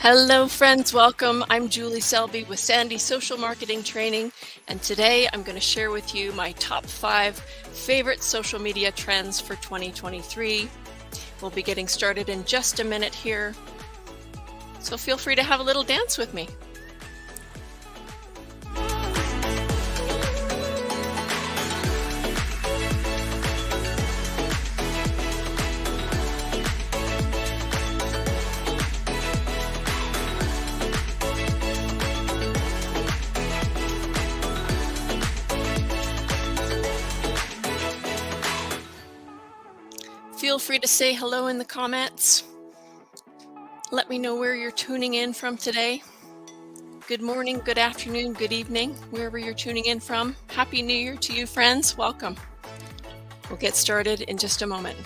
Hello friends, welcome. I'm Juhli Selby with Sandhi Social Marketing Training, and today I'm going to share with you my top 5 favorite social media trends for 2023. We'll be getting started in just a minute here, so feel free to have a little dance with me. Feel free to say hello in the comments. Let me know where you're tuning in from today. Good morning, good afternoon, good evening, wherever you're tuning in from. Happy New Year to you, friends. Welcome. We'll get started in just a moment.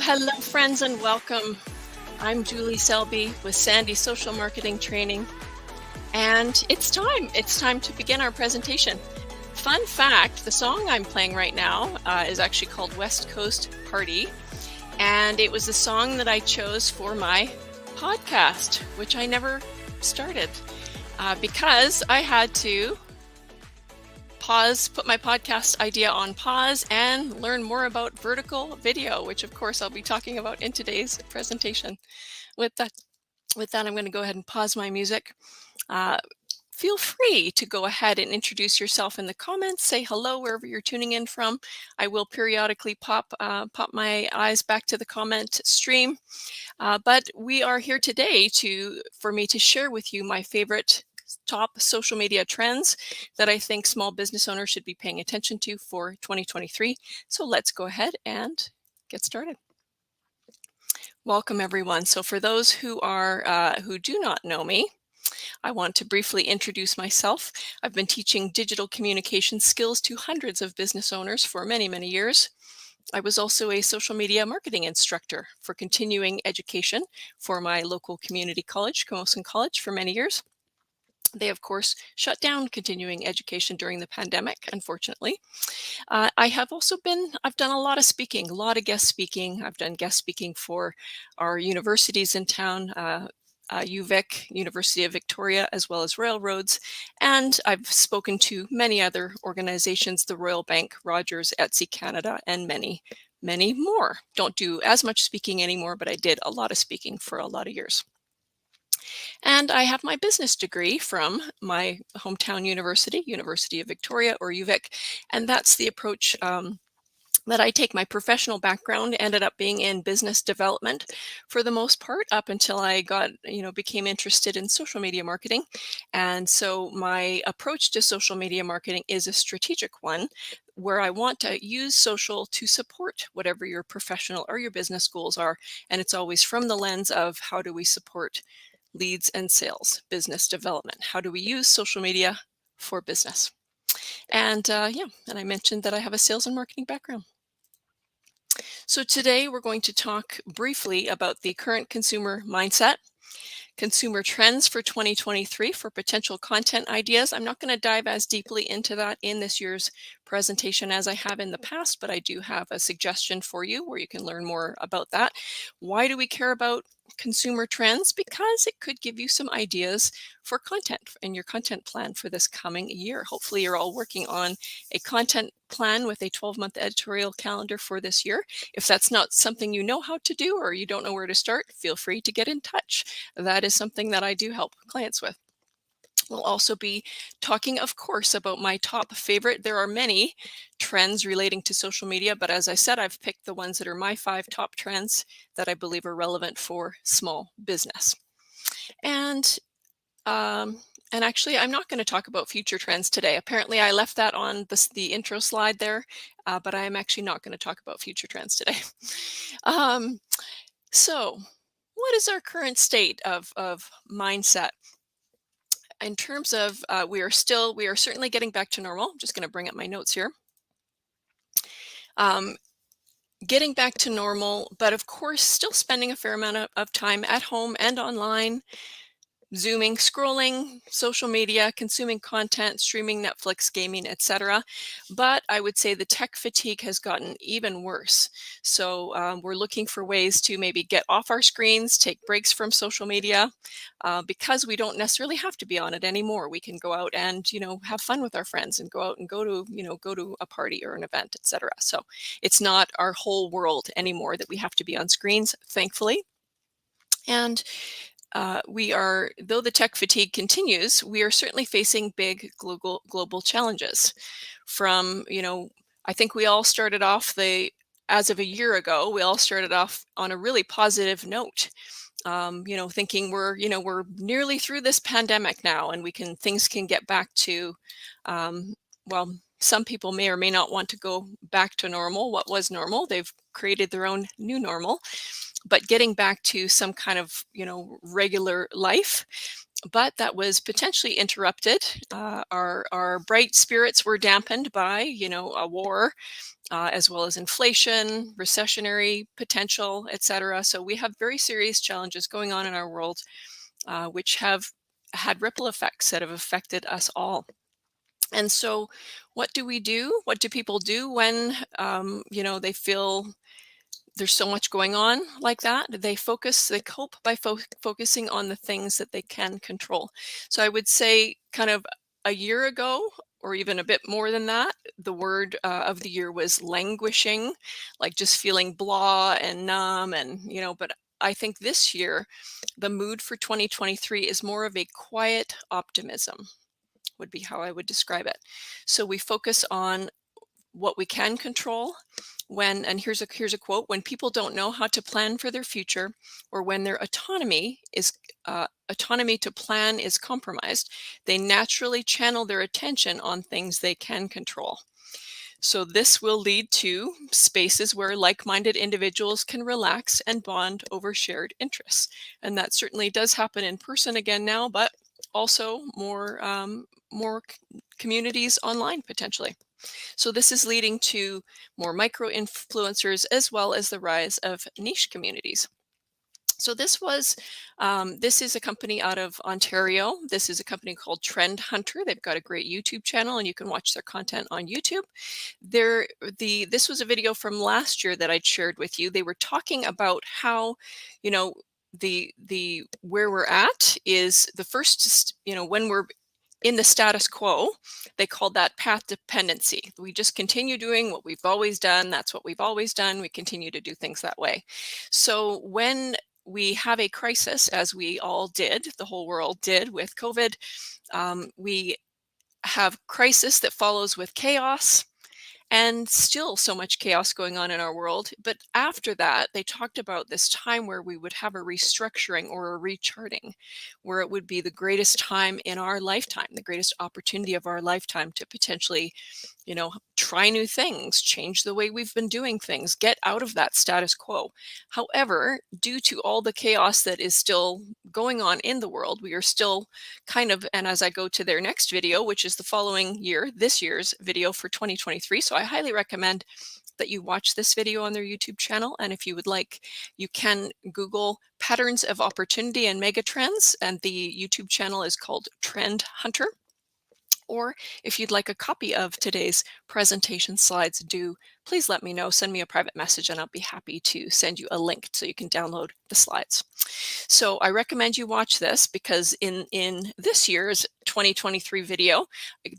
Hello friends, and welcome. I'm Juhli Selby with Sandhi Social Marketing Training, and it's time to begin our presentation. Fun fact, the song I'm playing right now is actually called West Coast Party, and it was the song that I chose for my podcast, which I never started because I had to put my podcast idea on pause and learn more about vertical video, which of course I'll be talking about in today's presentation. With that, I'm going to go ahead and pause my music. Feel free to go ahead and introduce yourself in the comments. Say hello wherever you're tuning in from. I will periodically pop my eyes back to the comment stream. But we are here today for me to share with you my favorite top social media trends that I think small business owners should be paying attention to for 2023. So let's go ahead and get started. Welcome everyone. So for those who do not know me, I want to briefly introduce myself. I've been teaching digital communication skills to hundreds of business owners for many, many years. I was also a social media marketing instructor for continuing education for my local community college, Camosun College, for many years. They, of course, shut down continuing education during the pandemic, unfortunately. I've done a lot of speaking, a lot of guest speaking. I've done guest speaking for our universities in town, UVic, University of Victoria, as well as railroads. And I've spoken to many other organizations, the Royal Bank, Rogers, Etsy Canada, and many, many more. Don't do as much speaking anymore, but I did a lot of speaking for a lot of years. And I have my business degree from my hometown university, University of Victoria, or UVic, and that's the approach that I take. My professional background ended up being in business development for the most part, up until I became interested in social media marketing. And so my approach to social media marketing is a strategic one, where I want to use social to support whatever your professional or your business goals are. And it's always from the lens of how do we support leads and sales, business development. How do we use social media for business? And and I mentioned that I have a sales and marketing background. So today we're going to talk briefly about the current consumer mindset, consumer trends for 2023 for potential content ideas. I'm not going to dive as deeply into that in this year's presentation as I have in the past, but I do have a suggestion for you where you can learn more about that. Why do we care about consumer trends? Because it could give you some ideas for content in your content plan for this coming year. Hopefully you're all working on a content plan with a 12-month editorial calendar for this year. If that's not something you know how to do or you don't know where to start, feel free to get in touch. That is something that I do help clients with. We'll also be talking, of course, about my top favorite. There are many trends relating to social media, but as I said, I've picked the ones that are my 5 top trends that I believe are relevant for small business. And Um, and actually, I'm not going to talk about future trends today. Apparently, I left that on the intro slide there, but I am actually not going to talk about future trends today. um, so, what is our current state of mindset in terms of we are certainly getting back to normal. I'm just going to bring up my notes here. Um, Getting back to normal, but of course, still spending a fair amount of time at home and online, Zooming, scrolling, social media, consuming content, streaming, Netflix, gaming, etc. But I would say the tech fatigue has gotten even worse. So we're looking for ways to maybe get off our screens, take breaks from social media, because we don't necessarily have to be on it anymore. We can go out and have fun with our friends and go out and go to a party or an event, etc. So it's not our whole world anymore that we have to be on screens, thankfully. And though the tech fatigue continues, we are certainly facing big global challenges. From, I think we all started off as of a year ago, we all started off on a really positive note. Thinking we're nearly through this pandemic now, and things can get back to, um, well, some people may or may not want to go back to normal. What was normal? They've created their own new normal, but getting back to some kind of regular life, but that was potentially interrupted. Our bright spirits were dampened by a war, as well as inflation, recessionary potential, etc. So we have very serious challenges going on in our world, which have had ripple effects that have affected us all. And so what do we do? What do people do when they feel there's so much going on like that? They cope by focusing on the things that they can control. So I would say kind of a year ago, or even a bit more than that, the word of the year was languishing, like just feeling blah and numb. But I think this year, the mood for 2023 is more of a quiet optimism, would be how I would describe it. So we focus on what we can control. And here's a quote: when people don't know how to plan for their future, or when their autonomy to plan is compromised, they naturally channel their attention on things they can control. So this will lead to spaces where like-minded individuals can relax and bond over shared interests. And that certainly does happen in person again now, but also more communities online potentially. So this is leading to more micro influencers, as well as the rise of niche communities. So this is a company out of Ontario. This is a company called Trend Hunter. They've got a great YouTube channel, and you can watch their content on YouTube. This was a video from last year that I'd shared with you. They were talking about how, you know, the where we're at is the first, when we're in the status quo, they called that path dependency. We just continue doing what we've always done. That's what we've always done. We continue to do things that way. So when we have a crisis, as we all did, the whole world did with COVID, we have crisis that follows with chaos, and still so much chaos going on in our world. But after that, they talked about this time where we would have a restructuring or a recharting, where it would be the greatest time in our lifetime, the greatest opportunity of our lifetime to potentially, try new things, change the way we've been doing things, get out of that status quo. However, due to all the chaos that is still going on in the world, we are still kind of, and as I go to their next video, which is the following year, this year's video for 2023. So I highly recommend that you watch this video on their YouTube channel. And if you would like, you can Google patterns of opportunity and megatrends, and the YouTube channel is called Trend Hunter. Or if you'd like a copy of today's presentation slides, please let me know. Send me a private message and I'll be happy to send you a link so you can download the slides. So I recommend you watch this, because in this year's 2023 video,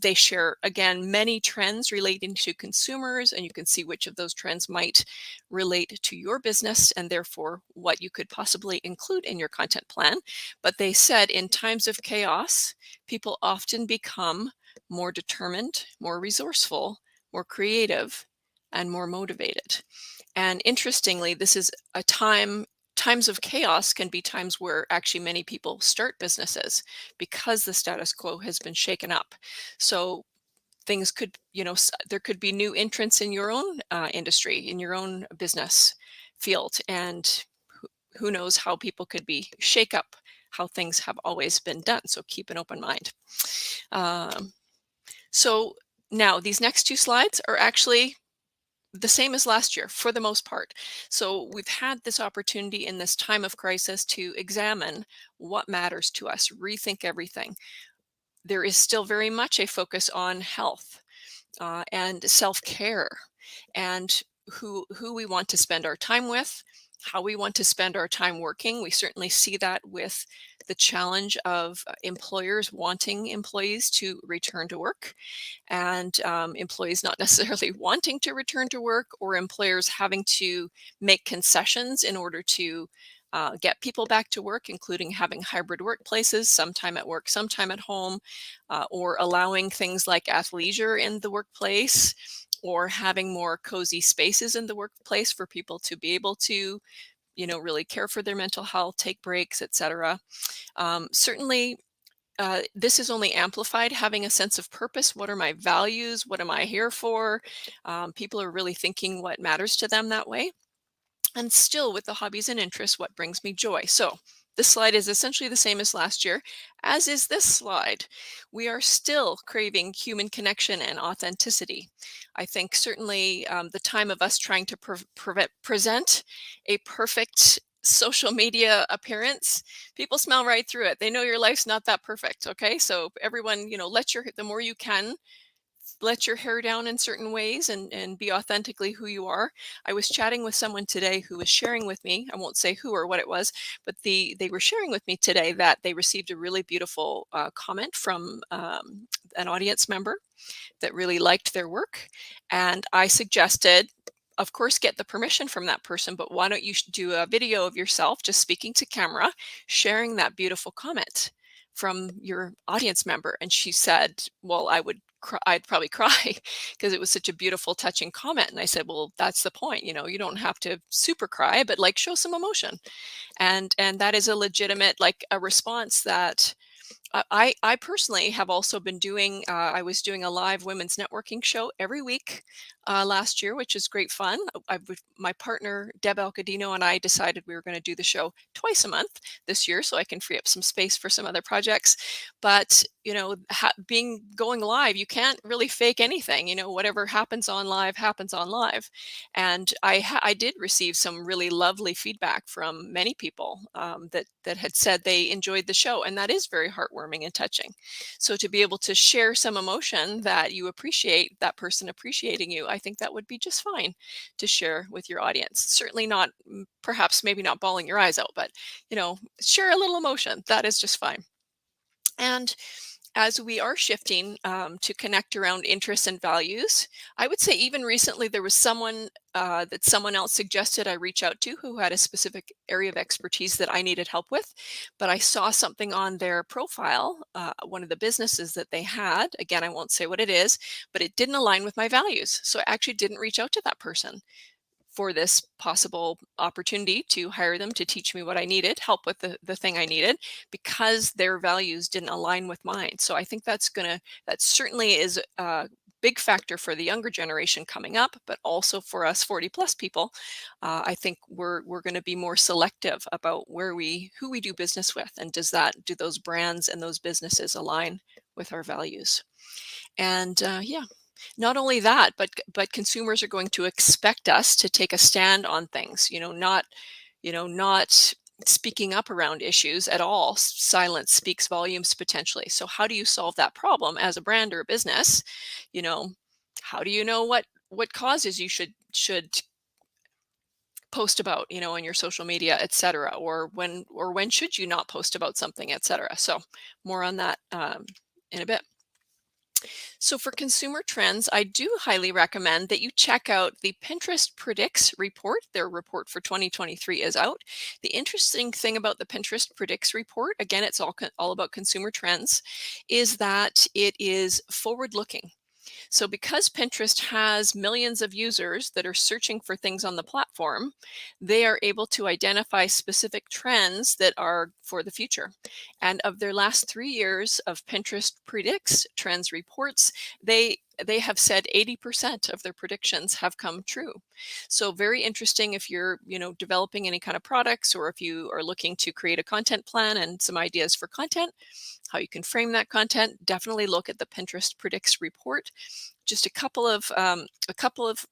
they share, again, many trends relating to consumers, and you can see which of those trends might relate to your business and therefore what you could possibly include in your content plan. But they said in times of chaos, people often become more determined, more resourceful, more creative, and more motivated. And interestingly, this is a time times of chaos can be times where actually many people start businesses because the status quo has been shaken up. So things could, there could be new entrants in your own industry, in your own business field, and who knows how people could be shake up how things have always been done. So keep an open mind. Um, so now these next two slides are actually the same as last year for the most part. So we've had this opportunity in this time of crisis to examine what matters to us, rethink everything. There is still very much a focus on health and self-care, and who we want to spend our time with, how we want to spend our time working. We certainly see that with the challenge of employers wanting employees to return to work, and employees not necessarily wanting to return to work, or employers having to make concessions in order to get people back to work, including having hybrid workplaces, sometime at work, sometime at home, or allowing things like athleisure in the workplace, or having more cozy spaces in the workplace for people to be able to, really care for their mental health, take breaks, etc. Certainly, this is only amplified having a sense of purpose. What are my values? What am I here for? People are really thinking what matters to them that way. And still, with the hobbies and interests, what brings me joy? So this slide is essentially the same as last year, as is this slide. We are still craving human connection and authenticity. I think certainly the time of us trying to present a perfect social media appearance, people smell right through it. They know your life's not that perfect. Okay, so everyone, the more you can let your hair down in certain ways, and be authentically who you are. I was chatting with someone today who was sharing with me, I won't say who or what it was, but they were sharing with me today that they received a really beautiful comment from an audience member that really liked their work. And I suggested, of course, get the permission from that person, but why don't you do a video of yourself just speaking to camera, sharing that beautiful comment from your audience member? And she said, well, I'd probably cry because it was such a beautiful, touching comment. And I said, well, that's the point. You don't have to super cry, but like show some emotion. And that is a legitimate, like a response that I personally have also been doing. I was doing a live women's networking show every week last year, which is great fun. My partner Deb Alcadino and I decided we were going to do the show twice a month this year, so I can free up some space for some other projects. But being going live, you can't really fake anything. Whatever happens on live happens on live, and I did receive some really lovely feedback from many people that had said they enjoyed the show, and that is very heartwarming and touching. So to be able to share some emotion that you appreciate that person appreciating you, I think that would be just fine to share with your audience. Certainly not, perhaps maybe not bawling your eyes out, but share a little emotion. That is just fine. And as we are shifting to connect around interests and values, I would say even recently there was someone that someone else suggested I reach out to who had a specific area of expertise that I needed help with. But I saw something on their profile, one of the businesses that they had. Again, I won't say what it is, but it didn't align with my values. So I actually didn't reach out to that person for this possible opportunity to hire them to teach me what I needed, help with the thing I needed, because their values didn't align with mine. So I think that certainly is a big factor for the younger generation coming up, but also for us 40 plus people. I think we're going to be more selective about who we do business with, and do those brands and those businesses align with our values. And yeah, not only that, but consumers are going to expect us to take a stand on things, not speaking up around issues at all. Silence speaks volumes potentially. So how do you solve that problem as a brand or a business? You know, how do you know what causes you should post about, on your social media, etc., or when should you not post about something, etc. So more on that in a bit. So for consumer trends, I do highly recommend that you check out the Pinterest Predicts report. Their report for 2023 is out. The interesting thing about the Pinterest Predicts report, again, it's all about consumer trends, is that it is forward-looking. So because Pinterest has millions of users that are searching for things on the platform, they are able to identify specific trends that are for the future. And of their last 3 years of Pinterest Predicts Trends reports, they have said 80% of their predictions have come true. So very interesting if you're, developing any kind of products, or if you are looking to create a content plan and some ideas for content, how you can frame that content. Definitely look at the Pinterest Predicts report. Just a couple of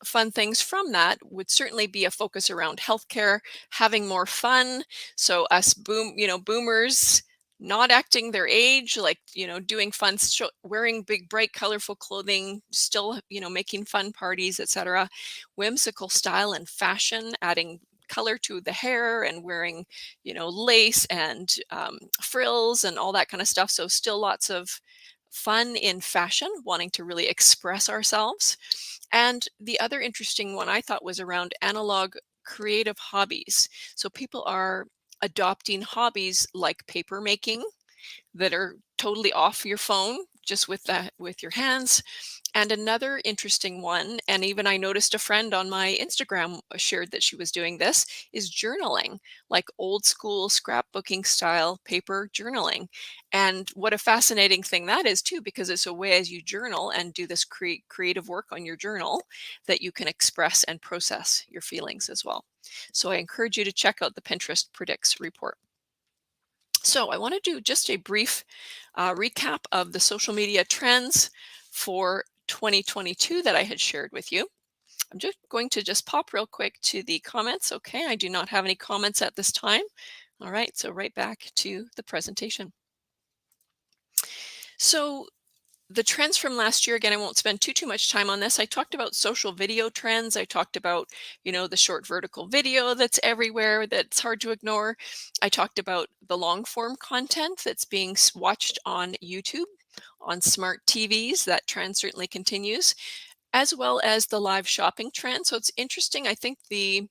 fun things from that would certainly be a focus around healthcare, having more fun. So us boomers not acting their age, like, doing fun, wearing big, bright, colorful clothing, still, making fun parties, etc. Whimsical style and fashion, adding color to the hair and wearing, lace and frills and all that kind of stuff. So still lots of fun in fashion, wanting to really express ourselves. And the other interesting one I thought was around analog creative hobbies. So people are adopting hobbies like paper making that are totally off your phone, just with your hands. And another interesting one, and even I noticed a friend on my Instagram shared that she was doing this, is journaling, like old school scrapbooking style paper journaling. And what a fascinating thing that is too, because it's a way, as you journal and do this creative work on your journal, that you can express and process your feelings as well. So I encourage you to check out the Pinterest Predicts report. So I want to do just a brief recap of the social media trends for 2022 that I had shared with you. I'm just going to just pop real quick to the comments. Okay, I do not have any comments at this time. All right, so right back to the presentation. So the trends from last year, again, I won't spend too much time on this. I talked about social video trends. I talked about, the short vertical video that's everywhere, that's hard to ignore. I talked about the long form content that's being watched on YouTube, on smart TVs. That trend certainly continues, as well as the live shopping trend. So it's interesting. I think the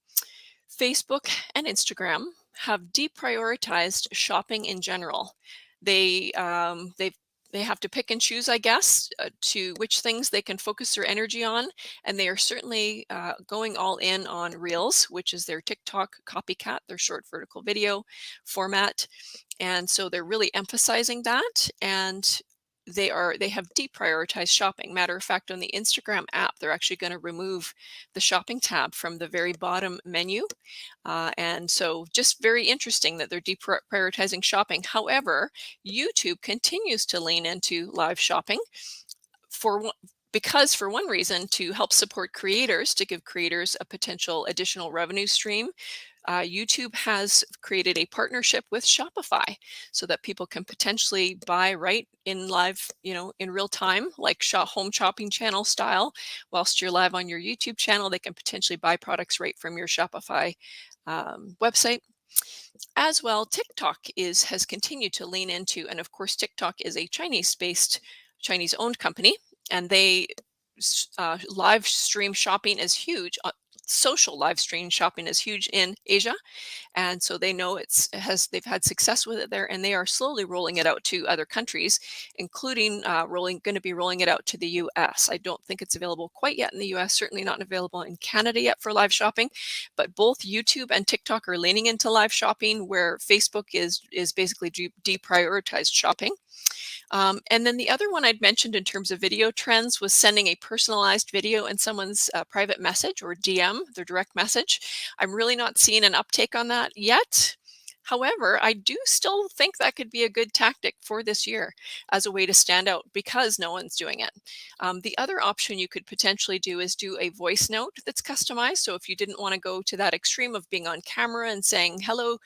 Facebook and Instagram have deprioritized shopping in general. They have to pick and choose, I guess, to which things they can focus their energy on, and they are certainly going all in on Reels, which is their TikTok copycat, their short vertical video format, and so they're really emphasizing that. And they have deprioritized shopping. Matter of fact, on the Instagram app, they're actually going to remove the shopping tab from the very bottom menu. And so just very interesting that they're deprioritizing shopping. However, YouTube continues to lean into live shopping because for one reason, to help support creators, to give creators a potential additional revenue stream. YouTube has created a partnership with Shopify so that people can potentially buy right in live, in real time, like home shopping channel style. Whilst you're live on your YouTube channel, they can potentially buy products right from your Shopify website. As well, TikTok has continued to lean into, and of course, TikTok is a Chinese-owned company, and they live stream shopping is huge. Social live stream shopping is huge in Asia, and so they know they've had success with it there, and they are slowly rolling it out to other countries, including going to be rolling it out to the US. I don't think it's available quite yet in the US, certainly not available in Canada yet for live shopping, but both YouTube and TikTok are leaning into live shopping, where Facebook is basically deprioritized shopping. And then the other one I'd mentioned in terms of video trends was sending a personalized video in someone's private message or DM, their direct message. I'm really not seeing an uptake on that yet. However, I do still think that could be a good tactic for this year as a way to stand out because no one's doing it. The other option you could potentially do is do a voice note that's customized. So if you didn't want to go to that extreme of being on camera and saying hello,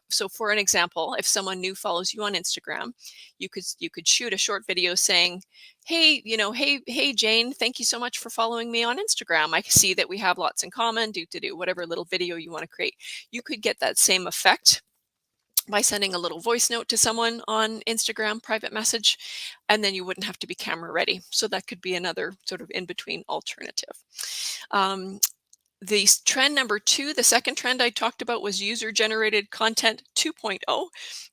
so for an example, if someone new follows you on Instagram, you could shoot a short video saying, hey, hey Jane, thank you so much for following me on Instagram. I see that we have lots in common. Do whatever little video you want to create. You could get that same effect by sending a little voice note to someone on Instagram private message, and then you wouldn't have to be camera ready. So that could be another sort of in-between alternative. The trend number 2, the second trend I talked about, was user-generated content 2.0.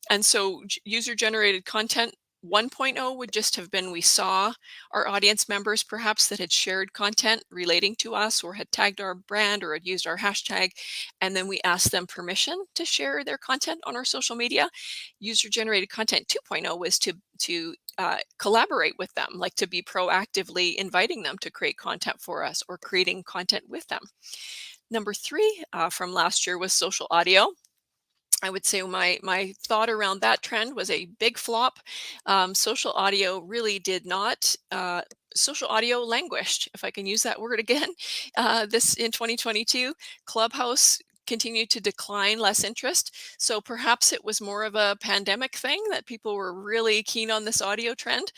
And so user-generated content 1.0 would just have been we saw our audience members perhaps that had shared content relating to us or had tagged our brand or had used our hashtag, and then we asked them permission to share their content on our social media. User generated content 2.0 was to collaborate with them, like to be proactively inviting them to create content for us or creating content with them. Number three from last year was social audio. I would say my thought around that trend was a big flop. Social audio really did not. Social audio languished, if I can use that word again. This in 2022, Clubhouse continued to decline, less interest. So perhaps it was more of a pandemic thing that people were really keen on this audio trend.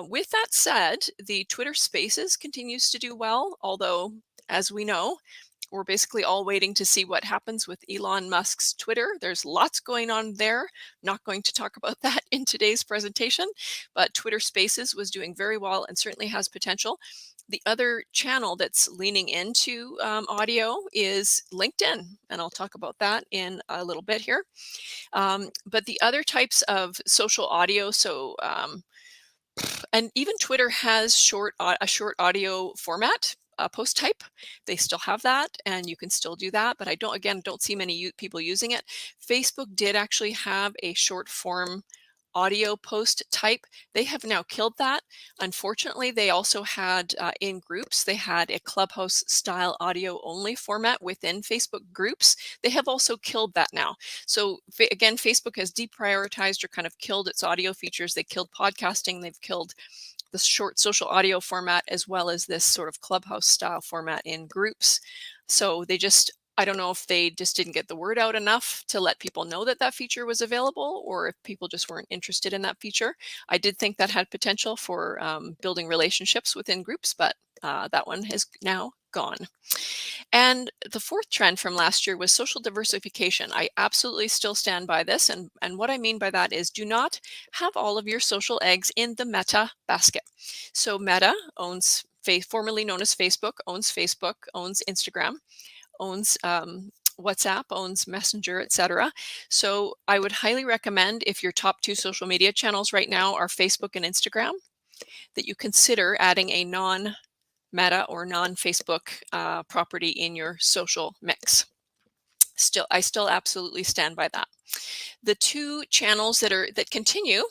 With that said, the Twitter Spaces continues to do well, although as we know, we're basically all waiting to see what happens with Elon Musk's Twitter. There's lots going on there. Not going to talk about that in today's presentation, but Twitter Spaces was doing very well and certainly has potential. The other channel that's leaning into audio is LinkedIn, and I'll talk about that in a little bit here. But the other types of social audio, and even Twitter has a short audio format, post type. They still have that, and you can still do that. But I don't see many people using it. Facebook did actually have a short form audio post type. They have now killed that. Unfortunately, they also had in groups, they had a Clubhouse style audio only format within Facebook groups. They have also killed that now. So again, Facebook has deprioritized or kind of killed its audio features. They killed podcasting. They've killed the short social audio format as well as this sort of Clubhouse style format in groups. So I don't know if they just didn't get the word out enough to let people know that that feature was available, or if people just weren't interested in that feature. I did think that had potential for building relationships within groups, but that one has now gone. And the fourth trend from last year was social diversification. I absolutely still stand by this. And what I mean by that is do not have all of your social eggs in the Meta basket. So Meta owns, formerly known as Facebook, owns Instagram, owns WhatsApp, owns Messenger, etc. So I would highly recommend, if your top two social media channels right now are Facebook and Instagram, that you consider adding a non-Meta or non-Facebook property in your social mix. I still absolutely stand by that. The two channels that continue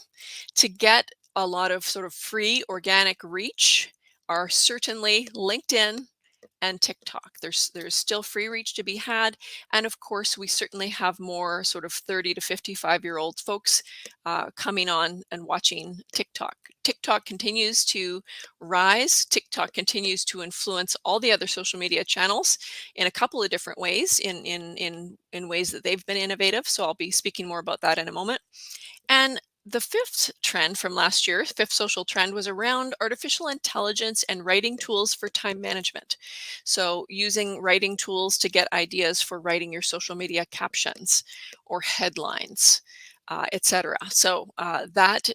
to get a lot of sort of free organic reach are certainly LinkedIn and TikTok. There's still free reach to be had. And of course, we certainly have more sort of 30 to 55-year-old folks coming on and watching TikTok. TikTok continues to rise. TikTok continues to influence all the other social media channels in a couple of different ways, in ways that they've been innovative. So I'll be speaking more about that in a moment. And the fifth trend from last year, fifth social trend, was around artificial intelligence and writing tools for time management. So using writing tools to get ideas for writing your social media captions or headlines, etc. So that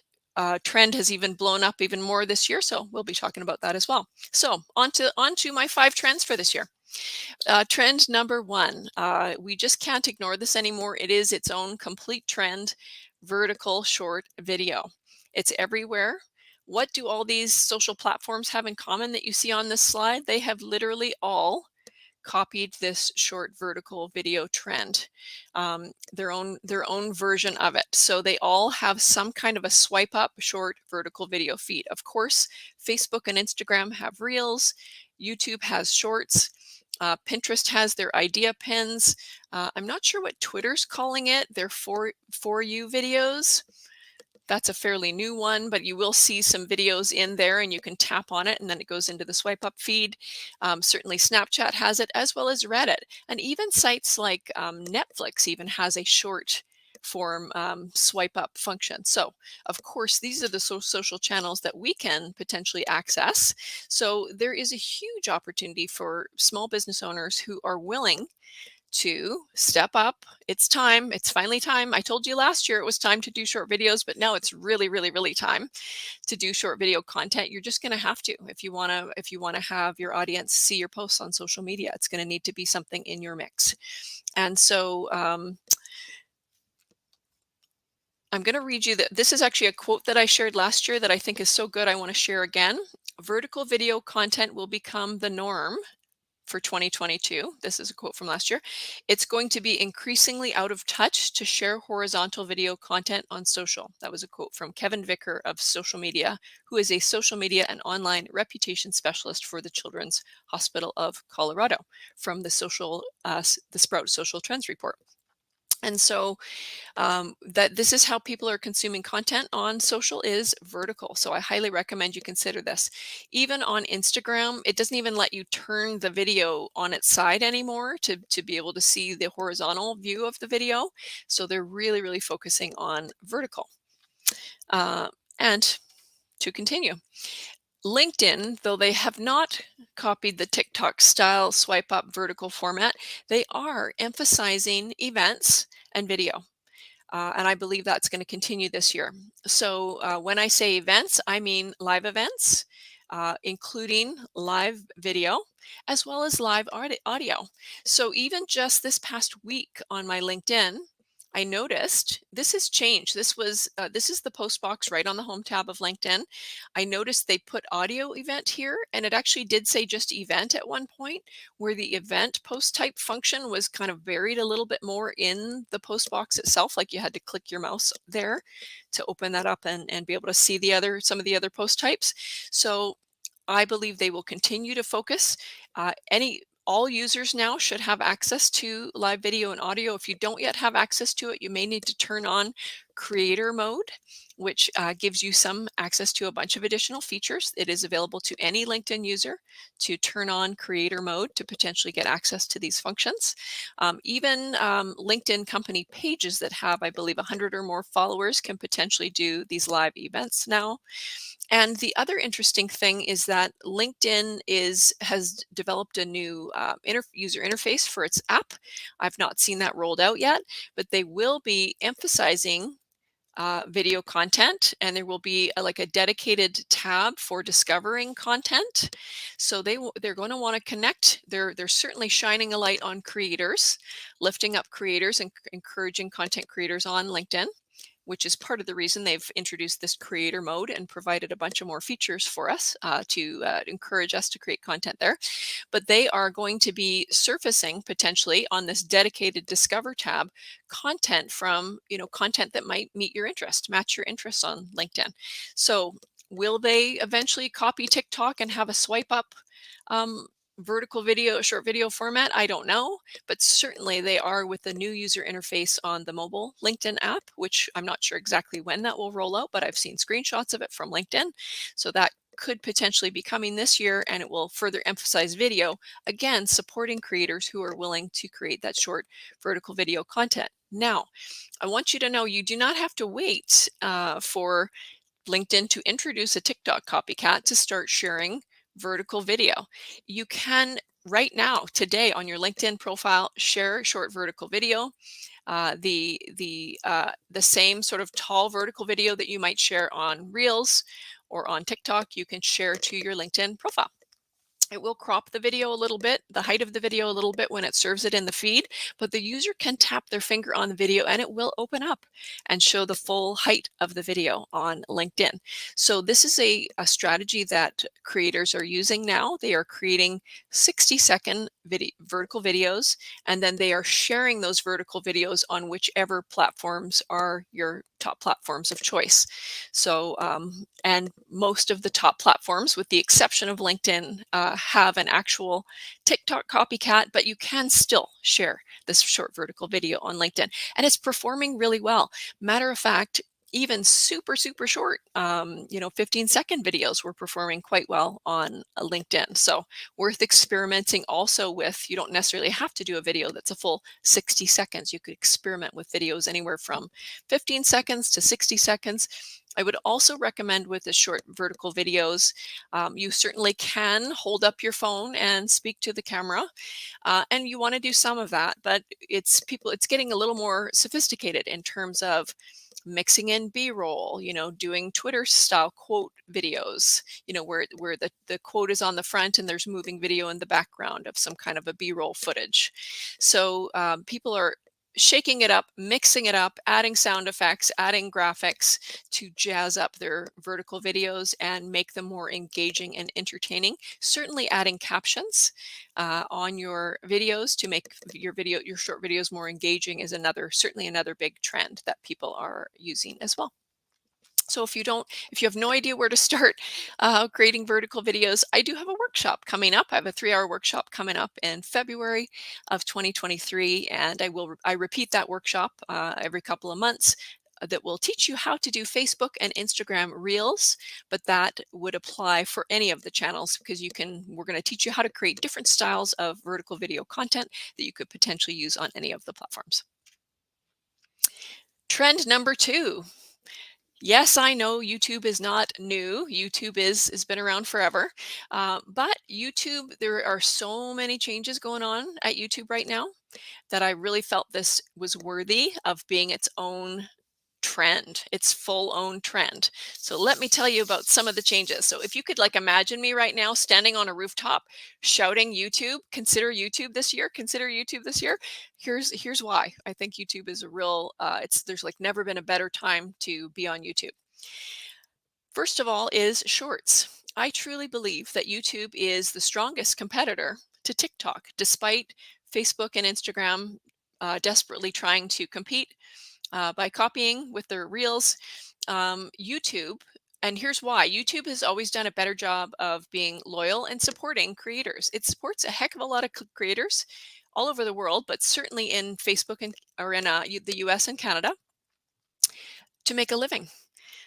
trend has even blown up even more this year. So we'll be talking about that as well. So on to my 5 trends for this year. Trend number 1, we just can't ignore this anymore. It is its own complete trend. Vertical short video. It's everywhere. What do all these social platforms have in common that you see on this slide? They have literally all copied this short vertical video trend, their own version of it. So they all have some kind of a swipe up short vertical video feed. Of course, Facebook and Instagram have Reels. YouTube has Shorts. Pinterest has their idea pins. I'm not sure what Twitter's calling it. Their for you videos. That's a fairly new one, but you will see some videos in there and you can tap on it and then it goes into the swipe up feed. Certainly Snapchat has it, as well as Reddit. And even sites like Netflix even has a short form swipe up function. So of course, these are the social channels that we can potentially access. So there is a huge opportunity for small business owners who are willing to step up. It's time. It's finally time. I told you last year it was time to do short videos, but now it's really, really, really time to do short video content. You're just going to have to, if you want to have your audience see your posts on social media. It's going to need to be something in your mix. And so I'm going to read you that. This is actually a quote that I shared last year that I think is so good I want to share again. Vertical video content will become the norm for 2022. This is a quote from last year. It's going to be increasingly out of touch to share horizontal video content on social. That was a quote from Kevin Vicker of Social Media, who is a social media and online reputation specialist for the Children's Hospital of Colorado, from the Sprout Social Trends Report. And so that this is how people are consuming content on social is vertical. So I highly recommend you consider this. Even on Instagram, it doesn't even let you turn the video on its side anymore to be able to see the horizontal view of the video. So they're really, really focusing on vertical. And to continue, LinkedIn, though they have not copied the TikTok style swipe up vertical format, they are emphasizing events and video. And I believe that's going to continue this year. So when I say events, I mean live events, including live video, as well as live audio. So even just this past week on my LinkedIn, I noticed this has changed. This is the post box right on the home tab of LinkedIn. I noticed they put audio event here, and it actually did say just event at one point, where the event post type function was kind of buried a little bit more in the post box itself. Like you had to click your mouse there to open that up and be able to see some of the other post types. So I believe they will continue to focus. All users now should have access to live video and audio. If you don't yet have access to it, you may need to turn on creator mode, which gives you some access to a bunch of additional features. It is available to any LinkedIn user to turn on creator mode to potentially get access to these functions. Even LinkedIn company pages that have, I believe, 100 or more followers can potentially do these live events now. And the other interesting thing is that LinkedIn has developed a new user interface for its app. I've not seen that rolled out yet, but they will be emphasizing video content, and there will be like a dedicated tab for discovering content. So they're going to want to connect. They're certainly shining a light on creators, lifting up creators and encouraging content creators on LinkedIn, which is part of the reason they've introduced this creator mode and provided a bunch of more features for us to encourage us to create content there. But they are going to be surfacing potentially on this dedicated Discover tab content content that might meet your interest, match your interests on LinkedIn. So will they eventually copy TikTok and have a swipe up vertical video, short video format? I don't know, but certainly they are with the new user interface on the mobile LinkedIn app, which I'm not sure exactly when that will roll out, but I've seen screenshots of it from LinkedIn. So that could potentially be coming this year, and it will further emphasize video, again, supporting creators who are willing to create that short vertical video content. Now, I want you to know you do not have to wait for LinkedIn to introduce a TikTok copycat to start sharing vertical video. You can right now, today, on your LinkedIn profile, share short vertical video. The same sort of tall vertical video that you might share on Reels or on TikTok, you can share to your LinkedIn profile. It will crop the video a little bit, the height of the video a little bit when it serves it in the feed, but the user can tap their finger on the video and it will open up and show the full height of the video on LinkedIn. So this is a strategy that creators are using now. They are creating 60-second vertical videos, and then they are sharing those vertical videos on whichever platforms are your top platforms of choice. So, and most of the top platforms, with the exception of LinkedIn, have an actual TikTok copycat, but you can still share this short vertical video on LinkedIn, and it's performing really well. Matter of fact, even super, super short, 15-second videos were performing quite well on LinkedIn. So worth experimenting also with. You don't necessarily have to do a video that's a full 60 seconds. You could experiment with videos anywhere from 15 seconds to 60 seconds. I would also recommend with the short vertical videos, you certainly can hold up your phone and speak to the camera, and you want to do some of that, but it's getting a little more sophisticated in terms of mixing in B-roll, doing Twitter style quote videos, where the quote is on the front and there's moving video in the background of some kind of a B-roll footage. So people are shaking it up, mixing it up, adding sound effects, adding graphics to jazz up their vertical videos and make them more engaging and entertaining. Certainly adding captions on your videos to make your short videos more engaging is certainly another big trend that people are using as well. So if you have no idea where to start creating vertical videos, I do have a workshop coming up. I have a 3-hour workshop coming up in February of 2023, and I repeat that workshop every couple of months. That will teach you how to do Facebook and Instagram Reels, but that would apply for any of the channels because we're going to teach you how to create different styles of vertical video content that you could potentially use on any of the platforms. Trend number 2. Yes, I know YouTube is not new. YouTube has been around forever, but YouTube, there are so many changes going on at YouTube right now that I really felt this was worthy of being its own trend, its full own trend. So let me tell you about some of the changes. So if you could imagine me right now standing on a rooftop shouting consider YouTube this year, consider YouTube this year. Here's why I think YouTube is a real there's never been a better time to be on YouTube. First of all is shorts. I truly believe that YouTube is the strongest competitor to TikTok, despite Facebook and Instagram desperately trying to compete by copying with their reels. YouTube, and here's why: YouTube has always done a better job of being loyal and supporting creators. It supports a heck of a lot of creators all over the world, but certainly in Facebook or in the US and Canada to make a living.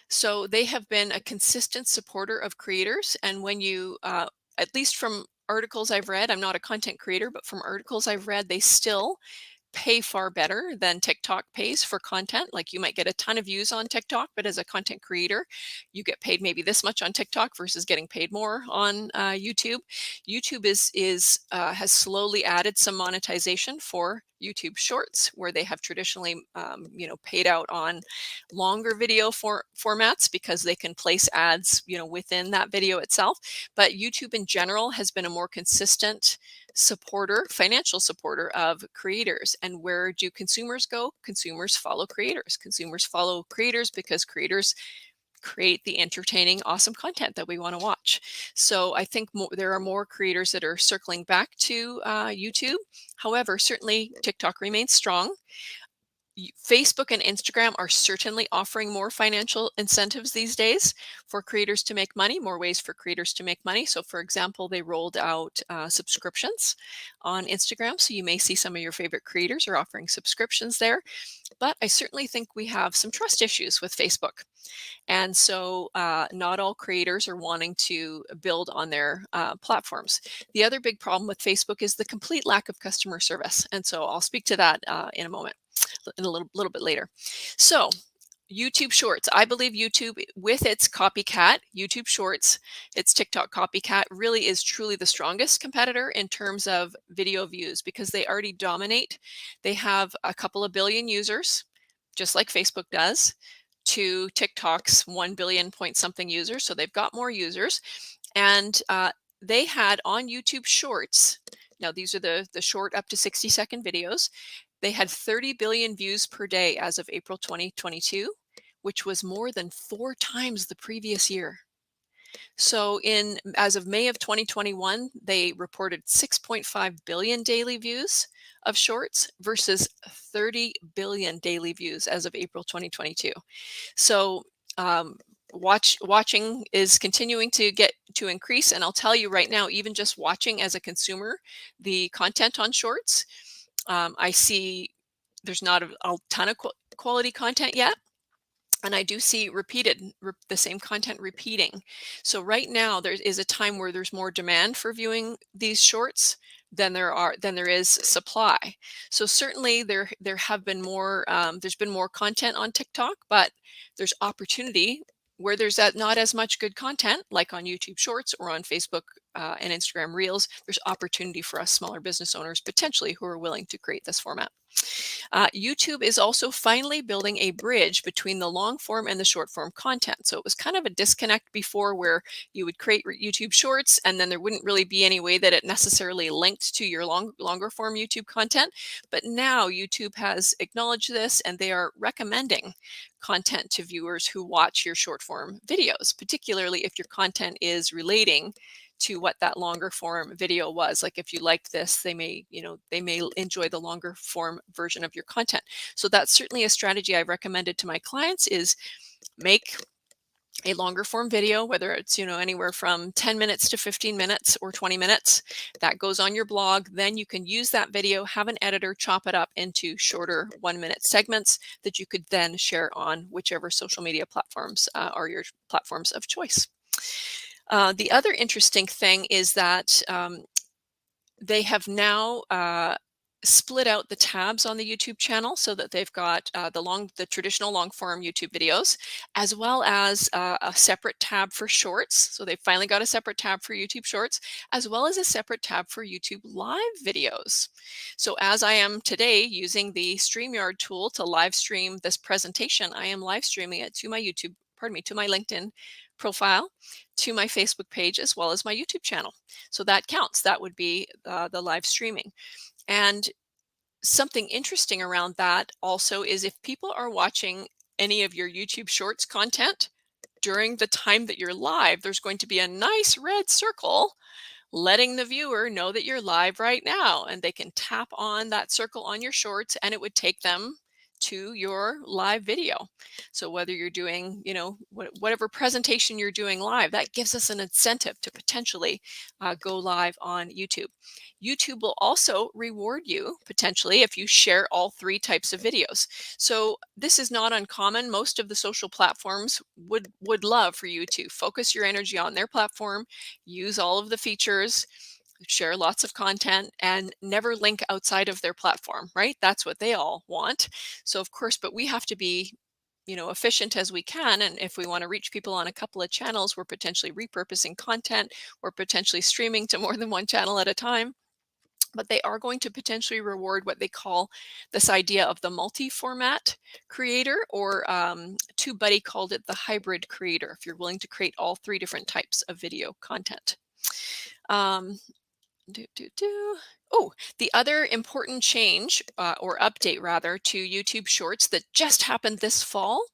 So they have been a consistent supporter of creators. And when at least from articles I've read, I'm not a content creator, but from articles I've read, they still pay far better than TikTok pays for content. Like you might get a ton of views on TikTok, but as a content creator, you get paid maybe this much on TikTok versus getting paid more on YouTube. YouTube has slowly added some monetization for YouTube Shorts, where they have traditionally, paid out on longer video formats because they can place ads, within that video itself. But YouTube in general has been a more consistent financial supporter of creators. And where do consumers go? Consumers follow creators. Consumers follow creators because creators create the entertaining, awesome content that we want to watch. So I think there are more creators that are circling back to YouTube. However, certainly TikTok remains strong. Facebook and Instagram are certainly offering more financial incentives these days for creators to make money, more ways for creators to make money. So, for example, they rolled out subscriptions on Instagram. So you may see some of your favorite creators are offering subscriptions there. But I certainly think we have some trust issues with Facebook. And so not all creators are wanting to build on their platforms. The other big problem with Facebook is the complete lack of customer service. And so I'll speak to that in a moment, in a little bit later. So YouTube Shorts. I believe YouTube, with its copycat, YouTube Shorts, its TikTok copycat, really is truly the strongest competitor in terms of video views because they already dominate. They have a couple of billion users, just like Facebook does, to TikTok's 1 billion point something users. So they've got more users. And they had on YouTube Shorts, now these are the short up to 60-second videos, they had 30 billion views per day as of April 2022, which was more than 4 times the previous year. So as of May of 2021, they reported 6.5 billion daily views of shorts versus 30 billion daily views as of April 2022. So watching is continuing to increase. And I'll tell you right now, even just watching as a consumer, the content on shorts, I see there's not a ton of quality content yet. And I do see the same content repeating. So right now there is a time where there's more demand for viewing these shorts than there is supply. So certainly there have been more, there's been more content on TikTok, but there's opportunity where there's not as much good content, like on YouTube Shorts or on Facebook and Instagram Reels. There's opportunity for us smaller business owners potentially who are willing to create this format. YouTube is also finally building a bridge between the long form and the short form content. So it was kind of a disconnect before where you would create YouTube shorts and then there wouldn't really be any way that it necessarily linked to your longer form YouTube content. But now YouTube has acknowledged this and they are recommending content to viewers who watch your short form videos, particularly if your content is relating to what that longer form video was. Like if you liked this, they may enjoy the longer form version of your content. So that's certainly a strategy I've recommended to my clients is make a longer form video, whether it's, anywhere from 10 minutes to 15 minutes or 20 minutes that goes on your blog. Then you can use that video, have an editor chop it up into shorter 1-minute segments that you could then share on whichever social media platforms are your platforms of choice. The other interesting thing is that they have now split out the tabs on the YouTube channel so that they've got the traditional long form YouTube videos, as well as a separate tab for shorts. So they've finally got a separate tab for YouTube shorts, as well as a separate tab for YouTube live videos. So as I am today using the StreamYard tool to live stream this presentation, I am live streaming it to my to my LinkedIn profile, to my Facebook page, as well as my YouTube channel. So that counts. That would be the live streaming. And something interesting around that also is if people are watching any of your YouTube Shorts content during the time that you're live, there's going to be a nice red circle letting the viewer know that you're live right now. And they can tap on that circle on your shorts and it would take them to your live video. So whether you're doing, whatever presentation you're doing live, that gives us an incentive to potentially go live on YouTube. YouTube will also reward you potentially if you share all 3 types of videos. So this is not uncommon. Most of the social platforms would love for you to focus your energy on their platform, use all of the features, share lots of content, and never link outside of their platform, right? That's what they all want. So of course, but we have to be efficient as we can. And if we want to reach people on a couple of channels, we're potentially repurposing content or potentially streaming to more than one channel at a time. But they are going to potentially reward what they call this idea of the multi-format creator, or TubeBuddy called it the hybrid creator, if you're willing to create all 3 different types of video content. Oh, the other important change or update rather to YouTube Shorts that just happened this fall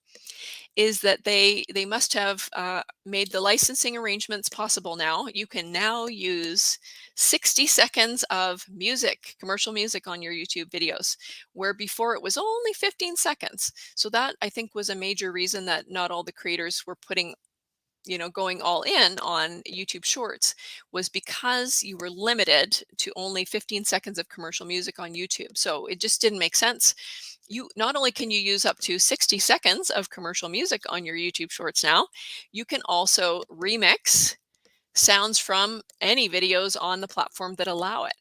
is that they must have made the licensing arrangements possible now. You can now use 60 seconds of music, commercial music on your YouTube videos, where before it was only 15 seconds. So that I think was a major reason that not all the creators were going all in on YouTube Shorts, was because you were limited to only 15 seconds of commercial music on YouTube. So it just didn't make sense. You not only can you use up to 60 seconds of commercial music on your YouTube Shorts now, you can also remix sounds from any videos on the platform that allow it.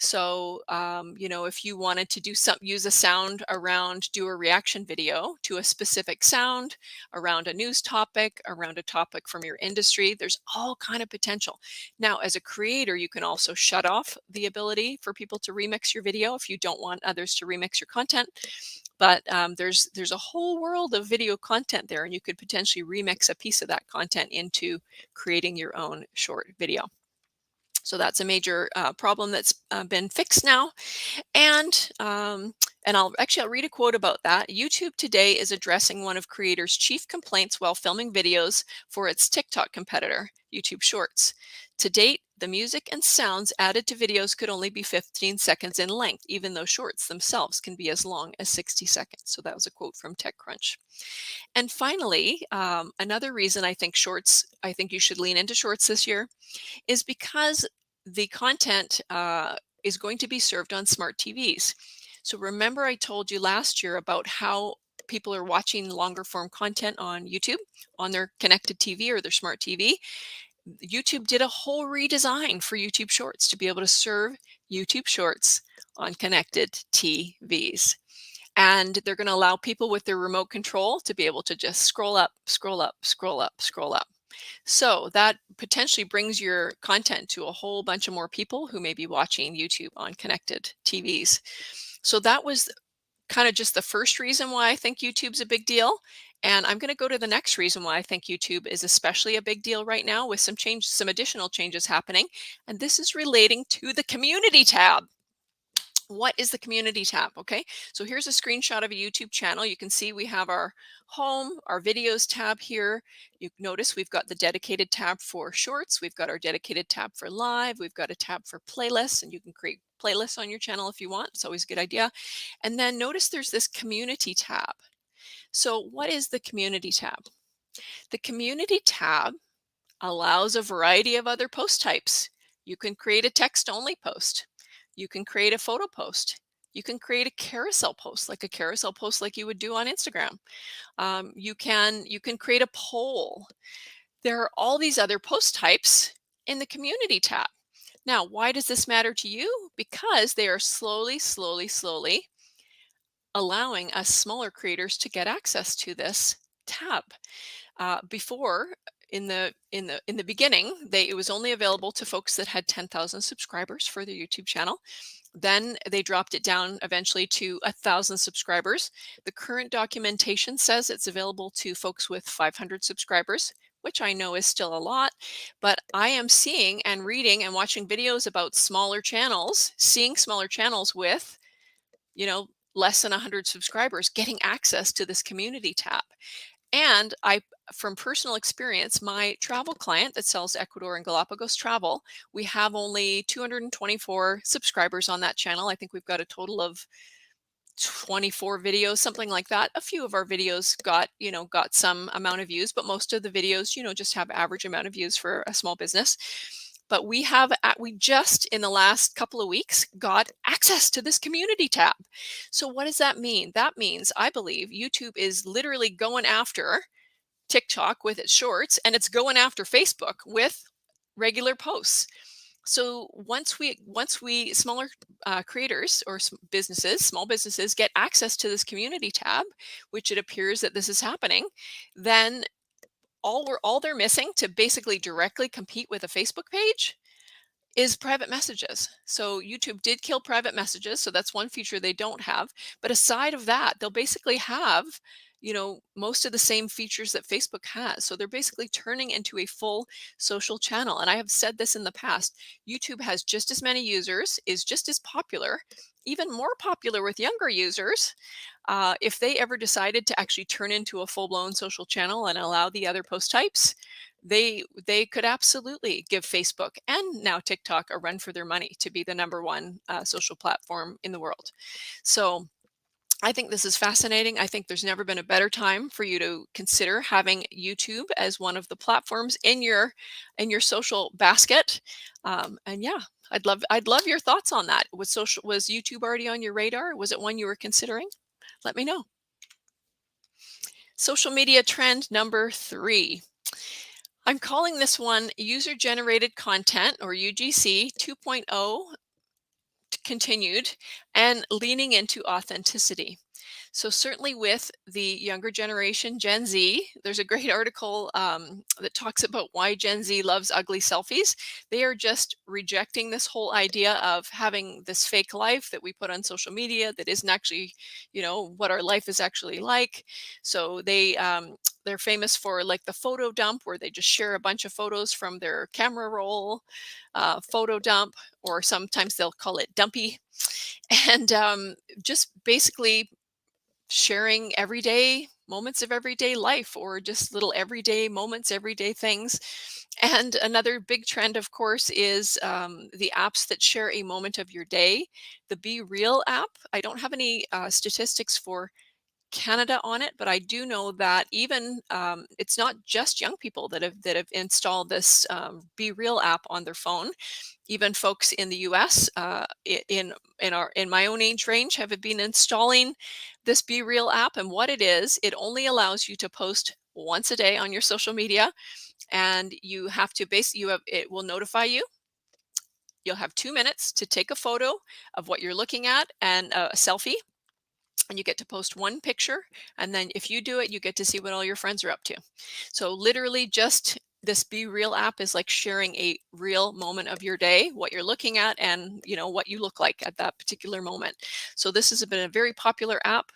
So, if you wanted to use a sound do a reaction video to a specific sound around a news topic, around a topic from your industry, there's all kind of potential. Now, as a creator, you can also shut off the ability for people to remix your video if you don't want others to remix your content. But there's a whole world of video content there, and you could potentially remix a piece of that content into creating your own short video. So that's a major problem that's been fixed now. And I'll read a quote about that. YouTube today is addressing one of creators' chief complaints while filming videos for its TikTok competitor, YouTube Shorts. To date, the music and sounds added to videos could only be 15 seconds in length, even though shorts themselves can be as long as 60 seconds. So that was a quote from TechCrunch. And finally, another reason I think you should lean into shorts this year is because the content is going to be served on smart TVs. So remember I told you last year about how people are watching longer form content on YouTube on their connected TV or their smart TV. YouTube did a whole redesign for YouTube Shorts to be able to serve YouTube Shorts on connected TVs. And they're going to allow people with their remote control to be able to just scroll up, scroll up, scroll up, scroll up. So that potentially brings your content to a whole bunch of more people who may be watching YouTube on connected TVs. So that was kind of just the first reason why I think YouTube's a big deal. And I'm going to go to the next reason why I think YouTube is especially a big deal right now, with some additional changes happening. And this is relating to the community tab. What is the community tab? Okay, so here's a screenshot of a YouTube channel. You can see we have our home, our videos tab here. You notice we've got the dedicated tab for shorts. We've got our dedicated tab for live. We've got a tab for playlists, and you can create playlists on your channel if you want. It's always a good idea. And then notice there's this community tab. So what is the community tab? The community tab allows a variety of other post types. You can create a text only post. You can create a photo post. You can create a carousel post, like a carousel post like you would do on Instagram. You can create a poll. There are all these other post types in the community tab. Now, why does this matter to you? Because they are slowly allowing us smaller creators to get access to this tab. Before, in the beginning, it was only available to folks that had 10,000 subscribers for their YouTube channel. Then they dropped it down eventually to 1,000 subscribers. The current documentation says it's available to folks with 500 subscribers, which I know is still a lot. But I am seeing and reading and watching videos about smaller channels, seeing smaller channels with, you know, less than 100 subscribers getting access to this community tab. And from personal experience, my travel client that sells Ecuador and Galapagos travel, we have only 224 subscribers on that channel. I think we've got a total of 24 videos, something like that. A few of our videos got some amount of views, but most of the videos, just have average amount of views for a small business. But we just in the last couple of weeks got access to this community tab. So what does that mean? That means I believe YouTube is literally going after TikTok with its shorts, and it's going after Facebook with regular posts. So once we smaller creators or small businesses get access to this community tab, which it appears that this is happening, then all they're missing to basically directly compete with a Facebook page is private messages. So YouTube did kill private messages, so that's one feature they don't have. But aside of that, they'll basically have, most of the same features that Facebook has. So they're basically turning into a full social channel. And I have said this in the past, YouTube has just as many users, is just as popular, even more popular with younger users. If they ever decided to actually turn into a full-blown social channel and allow the other post types, they could absolutely give Facebook and now TikTok a run for their money to be the number one social platform in the world. So I think this is fascinating. I think there's never been a better time for you to consider having YouTube as one of the platforms in your social basket. And yeah, I'd love your thoughts on that. Was YouTube already on your radar? Was it one you were considering? Let me know. Social media trend number 3. I'm calling this one user generated content, or UGC 2.0 continued, and leaning into authenticity. So certainly with the younger generation, Gen Z, there's a great article that talks about why Gen Z loves ugly selfies. They are just rejecting this whole idea of having this fake life that we put on social media that isn't actually, what our life is actually like. So they're famous for like the photo dump, where they just share a bunch of photos from their camera roll, photo dump, or sometimes they'll call it dumpy. And just basically sharing everyday moments of everyday life, or just little everyday moments, everyday things. And another big trend, of course, is the apps that share a moment of your day. The Be Real app, I don't have any statistics for Canada on it, but I do know that even it's not just young people that have installed this Be Real app on their phone. Even folks in the U.S. In my own age range have been installing this Be Real app. And what it is, it only allows you to post once a day on your social media, and you have to it will notify you. You'll have 2 minutes to take a photo of what you're looking at, and a selfie, and you get to post one picture. And then if you do it, you get to see what all your friends are up to. So literally just this Be Real app is like sharing a real moment of your day, what you're looking at, and what you look like at that particular moment. So this has been a very popular app.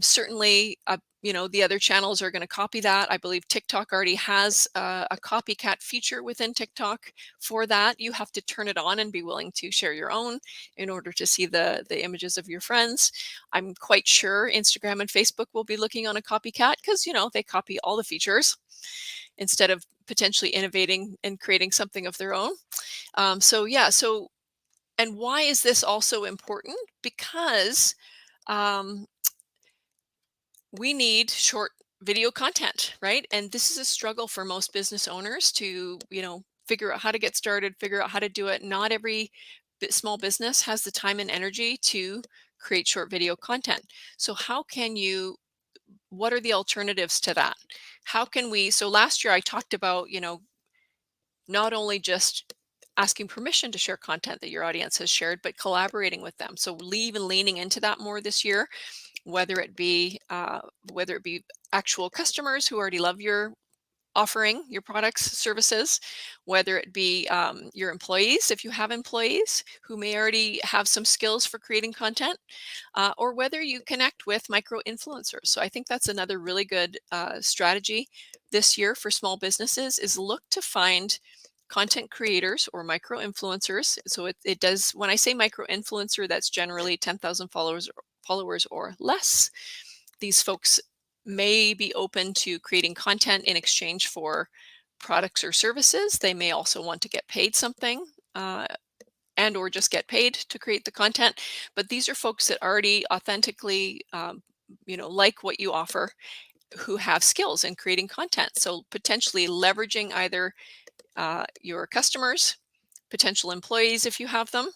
Certainly, the other channels are going to copy that. I believe TikTok already has a copycat feature within TikTok for that. You have to turn it on and be willing to share your own in order to see the images of your friends. I'm quite sure Instagram and Facebook will be looking on a copycat because they copy all the features instead of potentially innovating and creating something of their own. So yeah, and why is this also important? Because um, we need short video content, right? And this is a struggle for most business owners to, figure out how to get started, figure out how to do it. Not every small business has the time and energy to create short video content. So what are the alternatives to that? How can we, so last year I talked about, not only just asking permission to share content that your audience has shared, but collaborating with them. So even leaning into that more this year, whether it be actual customers who already love your offering, your products, services, whether it be your employees, if you have employees who may already have some skills for creating content, or whether you connect with micro influencers. So I think that's another really good strategy this year for small businesses is look to find content creators or micro influencers. So it does, when I say micro influencer, that's generally 10,000 followers or less. These folks may be open to creating content in exchange for products or services. They may also want to get paid something, and or just get paid to create the content. But these are folks that already authentically, like what you offer, who have skills in creating content. So potentially leveraging either your customers, potential employees if you have them,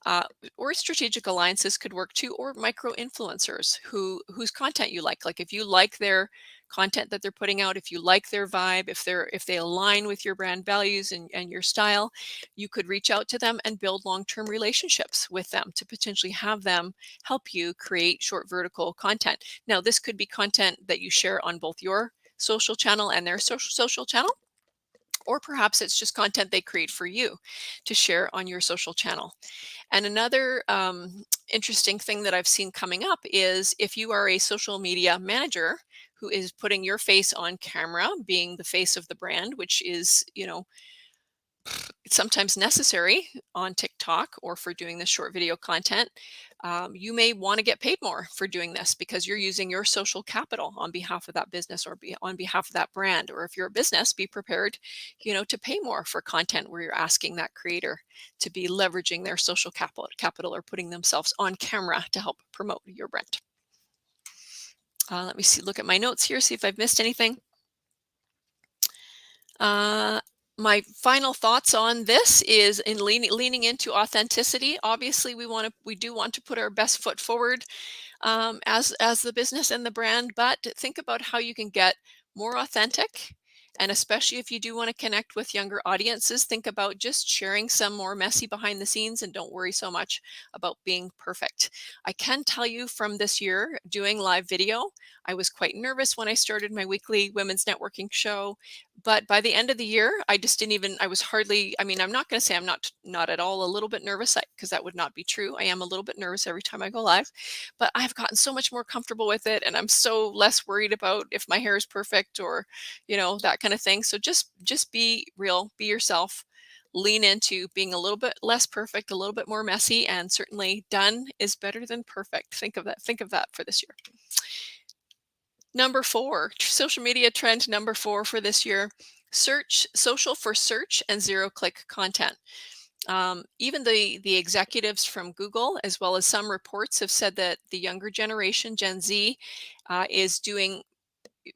uh, or strategic alliances could work too, or micro influencers whose content you like if you like their content that they're putting out, if you like their vibe, if they align with your brand values and your style, you could reach out to them and build long-term relationships with them to potentially have them help you create short vertical content. Now this could be content that you share on both your social channel and their social channel, or perhaps it's just content they create for you to share on your social channel. And another interesting thing that I've seen coming up is if you are a social media manager who is putting your face on camera, being the face of the brand, which is, it's sometimes necessary on TikTok or for doing this short video content. You may want to get paid more for doing this because you're using your social capital on behalf of that business or on behalf of that brand. Or if you're a business, be prepared, to pay more for content where you're asking that creator to be leveraging their social capital or putting themselves on camera to help promote your brand. Let me look at my notes here, see if I've missed anything. My final thoughts on this is in leaning into authenticity. Obviously, we do want to put our best foot forward as the business and the brand, but think about how you can get more authentic. And especially if you do want to connect with younger audiences, think about just sharing some more messy behind the scenes and don't worry so much about being perfect. I can tell you from this year doing live video, I was quite nervous when I started my weekly women's networking show. But by the end of the year, I just didn't even, I was hardly, I mean, I'm not going to say I'm not at all a little bit nervous because that would not be true. I am a little bit nervous every time I go live, but I've gotten so much more comfortable with it. And I'm so less worried about if my hair is perfect or, that kind of thing. So just be real, be yourself, lean into being a little bit less perfect, a little bit more messy, and certainly done is better than perfect. Think of that for this year. Number 4, social media trend number 4 for this year, social for search and zero-click content. Even the executives from Google, as well as some reports, have said that the younger generation, Gen Z, is doing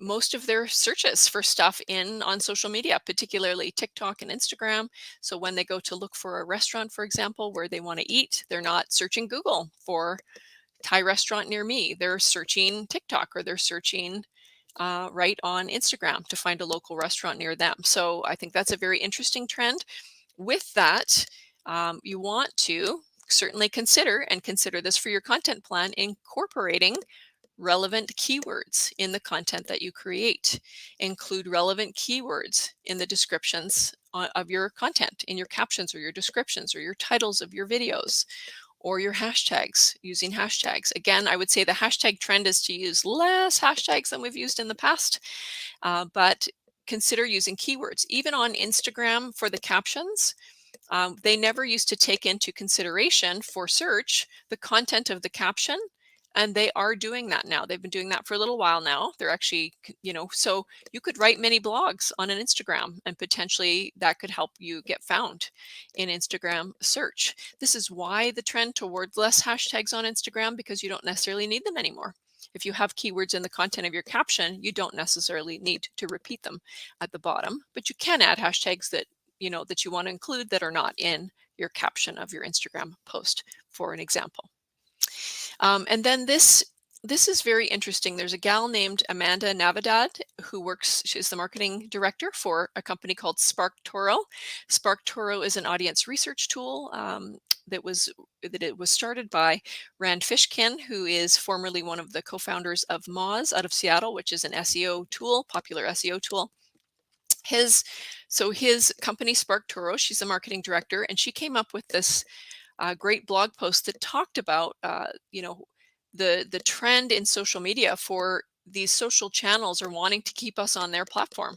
most of their searches for stuff on social media, particularly TikTok and Instagram. So when they go to look for a restaurant, for example, where they want to eat, they're not searching Google for Thai restaurant near me. They're searching TikTok or they're searching right on Instagram to find a local restaurant near them. So I think that's a very interesting trend. With that, you want to certainly consider this for your content plan, incorporating relevant keywords in the content that you create. Include relevant keywords in the descriptions of your content, in your captions or your descriptions or your titles of your videos, or your hashtags, using hashtags. Again, I would say the hashtag trend is to use less hashtags than we've used in the past, but consider using keywords. Even on Instagram for the captions, they never used to take into consideration for search the content of the caption, and they are doing that now. They've been doing that for a little while now. They're actually, so you could write many blogs on an Instagram, and potentially that could help you get found in Instagram search. This is why the trend towards less hashtags on Instagram, because you don't necessarily need them anymore. If you have keywords in the content of your caption, you don't necessarily need to repeat them at the bottom, but you can add hashtags that that you want to include that are not in your caption of your Instagram post, for an example. And then this is very interesting. There's a gal named Amanda Navidad who works, she's the marketing director for a company called SparkToro. SparkToro is an audience research tool that it was started by Rand Fishkin, who is formerly one of the co-founders of Moz out of Seattle, which is an SEO tool, popular SEO tool. His company SparkToro, she's the marketing director, and she came up with this great blog post that talked about the trend in social media for these social channels are wanting to keep us on their platform,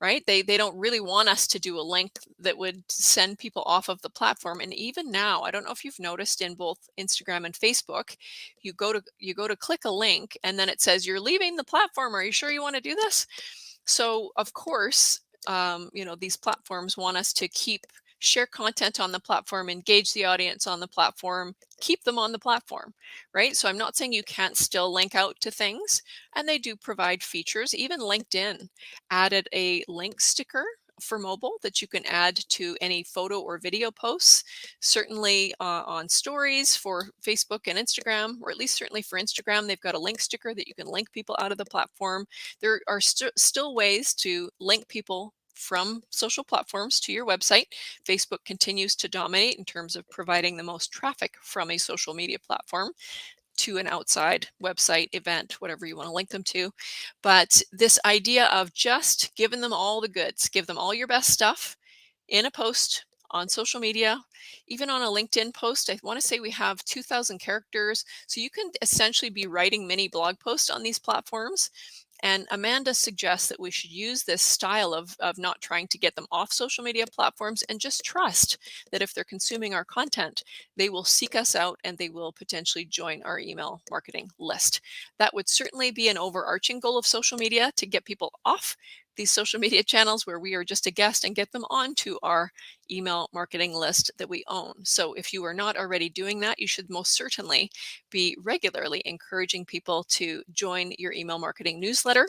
right? They don't really want us to do a link that would send people off of the platform. And even now, I don't know if you've noticed in both Instagram and Facebook, you go to click a link and then it says you're leaving the platform. Are you sure you want to do this? So of course, these platforms want us to share content on the platform, engage the audience on the platform, keep them on the platform, right? So I'm not saying you can't still link out to things, and they do provide features. Even LinkedIn added a link sticker for mobile that you can add to any photo or video posts. Certainly on stories for Facebook and Instagram, or at least certainly for Instagram, they've got a link sticker that you can link people out of the platform. There are still ways to link people from social platforms to your website. Facebook continues to dominate in terms of providing the most traffic from a social media platform to an outside website, event, whatever you want to link them to. But this idea of just giving them all the goods, give them all your best stuff in a post on social media, even on a LinkedIn post. I want to say we have 2,000 characters. So you can essentially be writing mini blog posts on these platforms. And Amanda suggests that we should use this style of not trying to get them off social media platforms, and just trust that if they're consuming our content, they will seek us out and they will potentially join our email marketing list. That would certainly be an overarching goal of social media, to get people off these social media channels where we are just a guest and get them onto our email marketing list that we own. So if you are not already doing that, you should most certainly be regularly encouraging people to join your email marketing newsletter.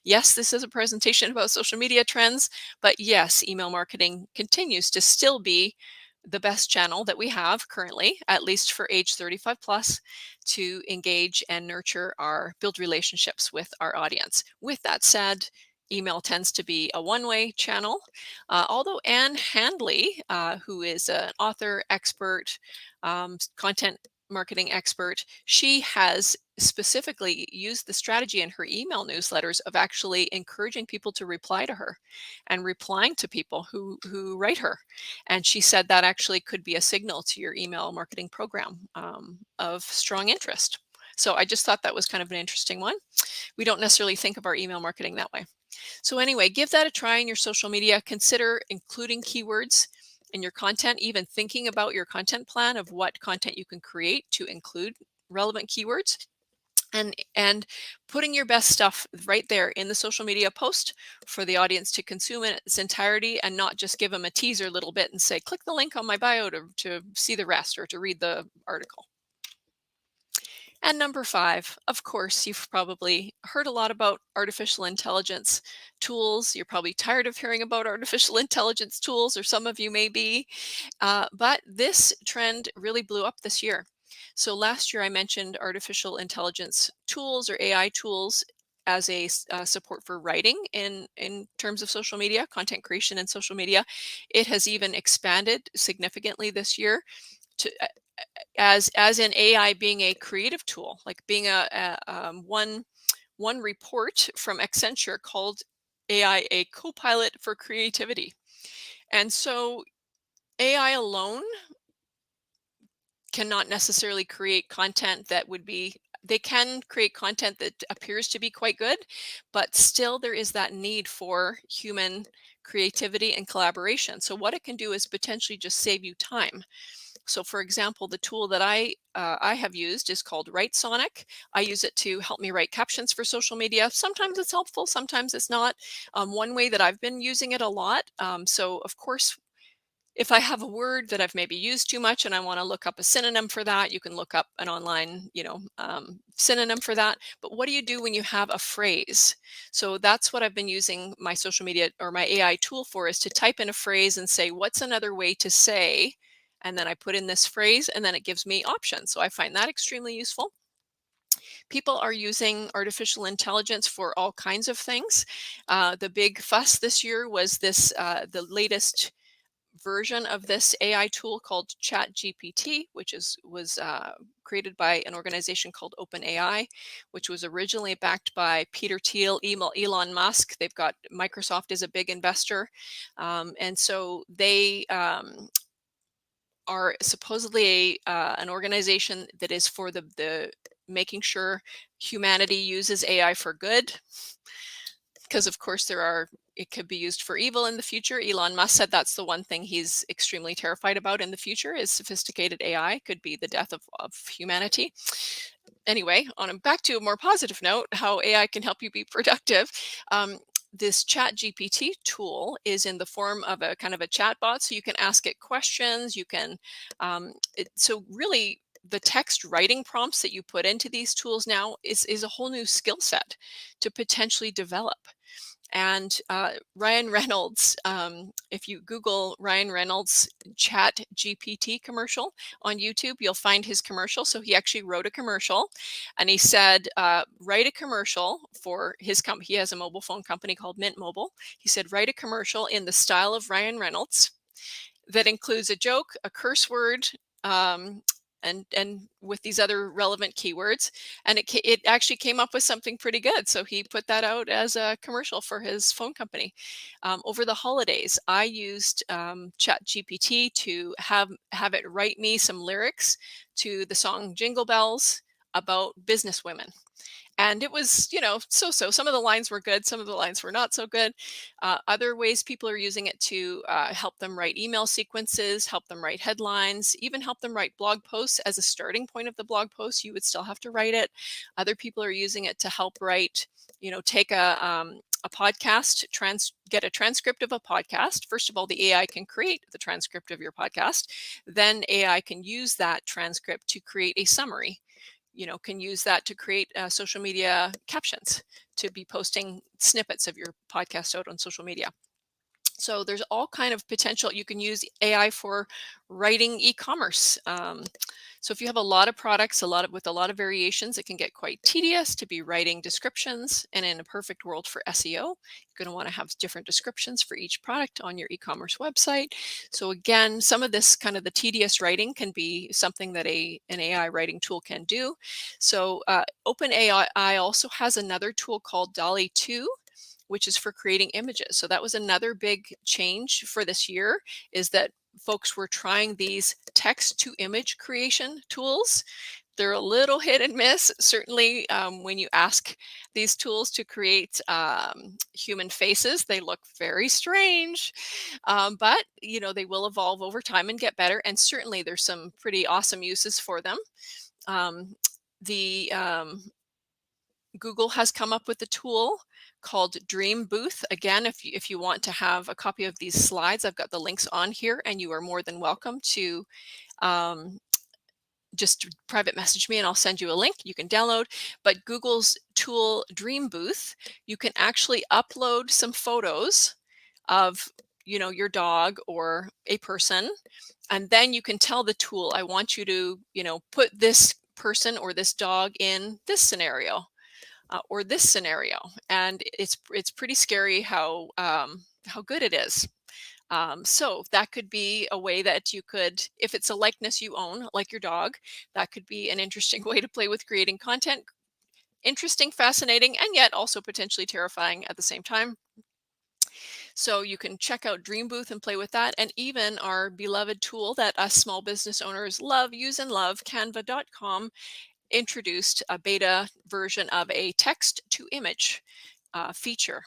Yes, this is a presentation about social media trends, but yes, email marketing continues to still be the best channel that we have currently, at least for age 35 plus, to engage and build relationships with our audience. With that said, email tends to be a one-way channel, although Anne Handley, who is an author, expert, content marketing expert, she has specifically used the strategy in her email newsletters of actually encouraging people to reply to her and replying to people who write her. And she said that actually could be a signal to your email marketing program of strong interest. So I just thought that was kind of an interesting one. We don't necessarily think of our email marketing that way. So anyway, give that a try in your social media. Consider including keywords in your content, even thinking about your content plan of what content you can create to include relevant keywords, and putting your best stuff right there in the social media post for the audience to consume in its entirety, and not just give them a teaser little bit and say, click the link on my bio to see the rest or to read the article. And number 5, of course, you've probably heard a lot about artificial intelligence tools. You're probably tired of hearing about artificial intelligence tools, or some of you may be. But this trend really blew up this year. So last year I mentioned artificial intelligence tools, or AI tools, as a support for writing in terms of social media, content creation and social media. It has even expanded significantly this year to as in AI being a creative tool, like being one report from Accenture called AI a co-pilot for creativity. And so AI alone cannot necessarily create content that would be, they can create content that appears to be quite good, but still there is that need for human creativity and collaboration. So what it can do is potentially just save you time. So for example, the tool that I have used is called Write Sonic. I use it to help me write captions for social media. Sometimes it's helpful, sometimes it's not. One way that I've been using it a lot. So of course, if I have a word that I've maybe used too much and I want to look up a synonym for that, you can look up an online, synonym for that. But what do you do when you have a phrase? So that's what I've been using my social media or my AI tool for, is to type in a phrase and say, what's another way to say? And then I put in this phrase and then it gives me options. So I find that extremely useful. People are using artificial intelligence for all kinds of things. The big fuss this year was the latest version of this AI tool called ChatGPT, which was created by an organization called OpenAI, which was originally backed by Peter Thiel, Elon Musk. They've got Microsoft is a big investor, and so they are supposedly an organization that is for the making sure humanity uses AI for good, because of course it could be used for evil in the future. Elon Musk said that's the one thing he's extremely terrified about in the future, is sophisticated AI could be the death of humanity. Anyway, back to a more positive note, how AI can help you be productive. This chat GPT tool is in the form of a kind of a chat bot, so you can ask it questions. You can so really the text writing prompts that you put into these tools now is a whole new skill set to potentially develop. And Ryan Reynolds, if you Google Ryan Reynolds Chat GPT commercial on YouTube, you'll find his commercial. So he actually wrote a commercial, and he said, write a commercial for his company. He has a mobile phone company called Mint Mobile. He said, write a commercial in the style of Ryan Reynolds that includes a joke, a curse word, um, and with these other relevant keywords, and it actually came up with something pretty good. So he put that out as a commercial for his phone company. Over the holidays, I used Chat GPT to have it write me some lyrics to the song Jingle Bells about business women. And it was, so some of the lines were good, some of the lines were not so good. Other ways people are using it to help them write email sequences, help them write headlines, even help them write blog posts. As a starting point of the blog post, you would still have to write it. Other people are using it to help write, take a podcast, get a transcript of a podcast. First of all, the AI can create the transcript of your podcast. Then AI can use that transcript to create a summary, can use that to create social media captions, to be posting snippets of your podcast out on social media. So there's all kind of potential. You can use AI for writing e-commerce. So if you have a lot of products, with a lot of variations, it can get quite tedious to be writing descriptions. And in a perfect world for SEO, you're going to want to have different descriptions for each product on your e-commerce website. So again, some of this kind of the tedious writing can be something that an AI writing tool can do. So OpenAI also has another tool called DALL-E 2, which is for creating images. So that was another big change for this year, is that folks were trying these text to image creation tools. They're a little hit and miss. Certainly, when you ask these tools to create human faces, they look very strange. But they will evolve over time and get better. And certainly, there's some pretty awesome uses for them. The Google has come up with a tool called Dream Booth. Again, if you want to have a copy of these slides, I've got the links on here, and you are more than welcome to just private message me and I'll send you a link you can download. But Google's tool Dream Booth, you can actually upload some photos of your dog or a person, and then you can tell the tool, I want you to put this person or this dog in this scenario. Or this scenario, and it's pretty scary how good it is. So that could be a way that you could, if it's a likeness you own, like your dog, that could be an interesting way to play with creating content. Interesting, fascinating, and yet also potentially terrifying at the same time. So you can check out Dream Booth and play with that. And even our beloved tool that us small business owners love, use and love, canva.com, introduced a beta version of a text to image feature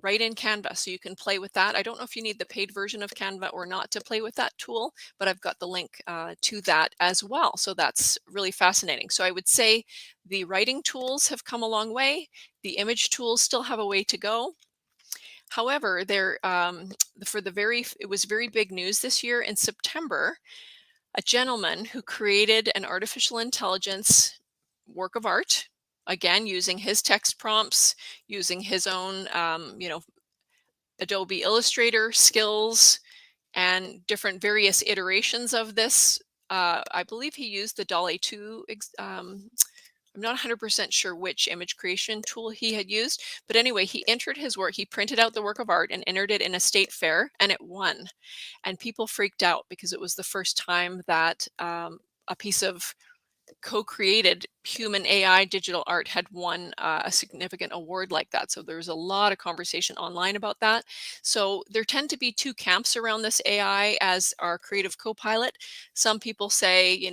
right in Canva. So you can play with that. I don't know if you need the paid version of Canva or not to play with that tool, but I've got the link to that as well. So that's really fascinating. So I would say the writing tools have come a long way. The image tools still have a way to go. However, it was very big news this year in September. A gentleman who created an artificial intelligence work of art, again using his text prompts, using his own, Adobe Illustrator skills, and different various iterations of this. I believe he used the DALL-E 2. I'm not 100% sure which image creation tool he had used, but anyway, he entered his work. He printed out the work of art and entered it in a state fair, and it won. And people freaked out because it was the first time that a piece of co-created human AI digital art had won a significant award like that. So there's a lot of conversation online about that. So there tend to be two camps around this AI as our creative co-pilot. Some people say,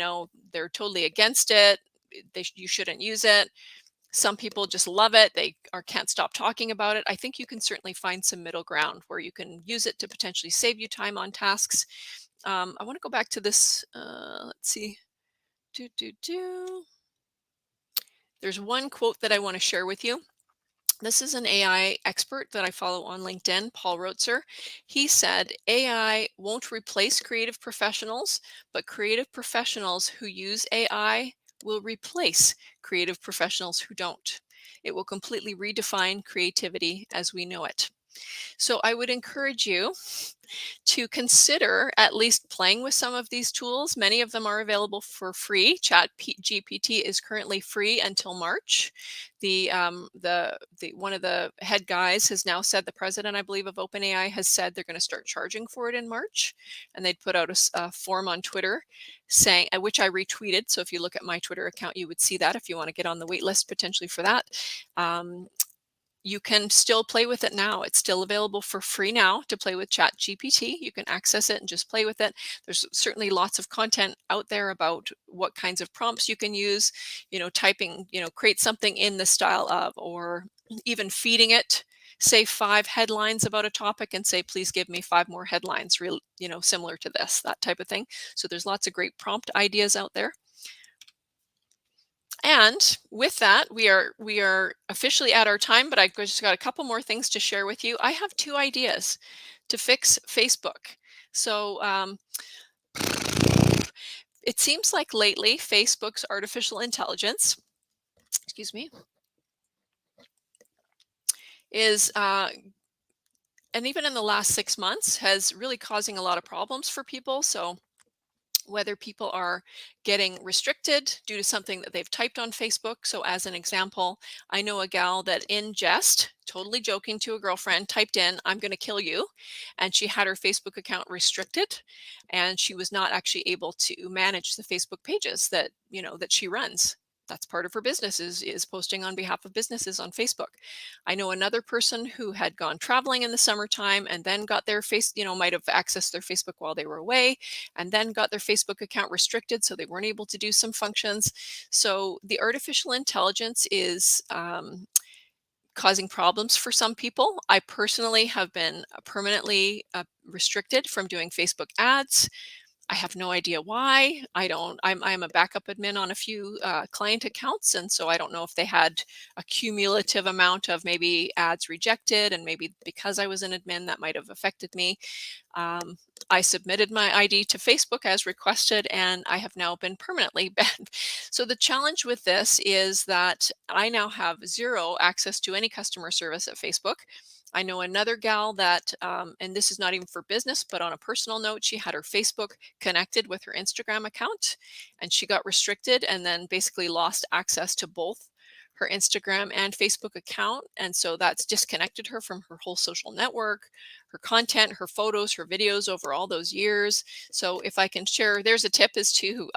they're totally against it. You shouldn't use it. Some people just love it. They can't stop talking about it. I think you can certainly find some middle ground where you can use it to potentially save you time on tasks. I want to go back to this. Let's see. There's one quote that I want to share with you. This is an AI expert that I follow on LinkedIn, Paul Rotzer. He said, AI won't replace creative professionals, but creative professionals who use AI will replace creative professionals who don't. It will completely redefine creativity as we know it. So I would encourage you to consider at least playing with some of these tools. Many of them are available for free. GPT is currently free until March. One of the head guys has now said, the president, I believe, of OpenAI has said they're going to start charging for it in March, and they'd put out a form on Twitter saying, which I retweeted. So if you look at my Twitter account, you would see that if you want to get on the wait list potentially for that. You can still play with it now. It's still available for free now to play with ChatGPT. You can access it and just play with it. There's certainly lots of content out there about what kinds of prompts you can use, typing, create something in the style of, or even feeding it, say 5 headlines about a topic and say, please give me 5 more headlines, similar to this, that type of thing. So there's lots of great prompt ideas out there. And with that, we are officially at our time, but I've just got a couple more things to share with you. I have 2 ideas to fix Facebook. So it seems like lately Facebook's artificial intelligence, excuse me, is and even in the last 6 months has really causing a lot of problems for people. So whether people are getting restricted due to something that they've typed on Facebook. So as an example, I know a gal that in jest, totally joking to a girlfriend, typed in, "I'm going to kill you." And she had her Facebook account restricted, and she was not actually able to manage the Facebook pages that she runs. That's part of her business is posting on behalf of businesses on Facebook. I know another person who had gone traveling in the summertime and then got their might have accessed their Facebook while they were away, and then got their Facebook account restricted, so they weren't able to do some functions. So the artificial intelligence is causing problems for some people. I personally have been permanently restricted from doing Facebook ads. I have no idea why. I'm a backup admin on a few client accounts. And so I don't know if they had a cumulative amount of maybe ads rejected. And maybe because I was an admin, that might have affected me. I submitted my ID to Facebook as requested, and I have now been permanently banned. So the challenge with this is that I now have 0 access to any customer service at Facebook. I know another gal that, and this is not even for business, but on a personal note, she had her Facebook connected with her Instagram account, and she got restricted and then basically lost access to both her Instagram and Facebook account. And so that's disconnected her from her whole social network, her content, her photos, her videos over all those years. So if I can share, there's a tip is to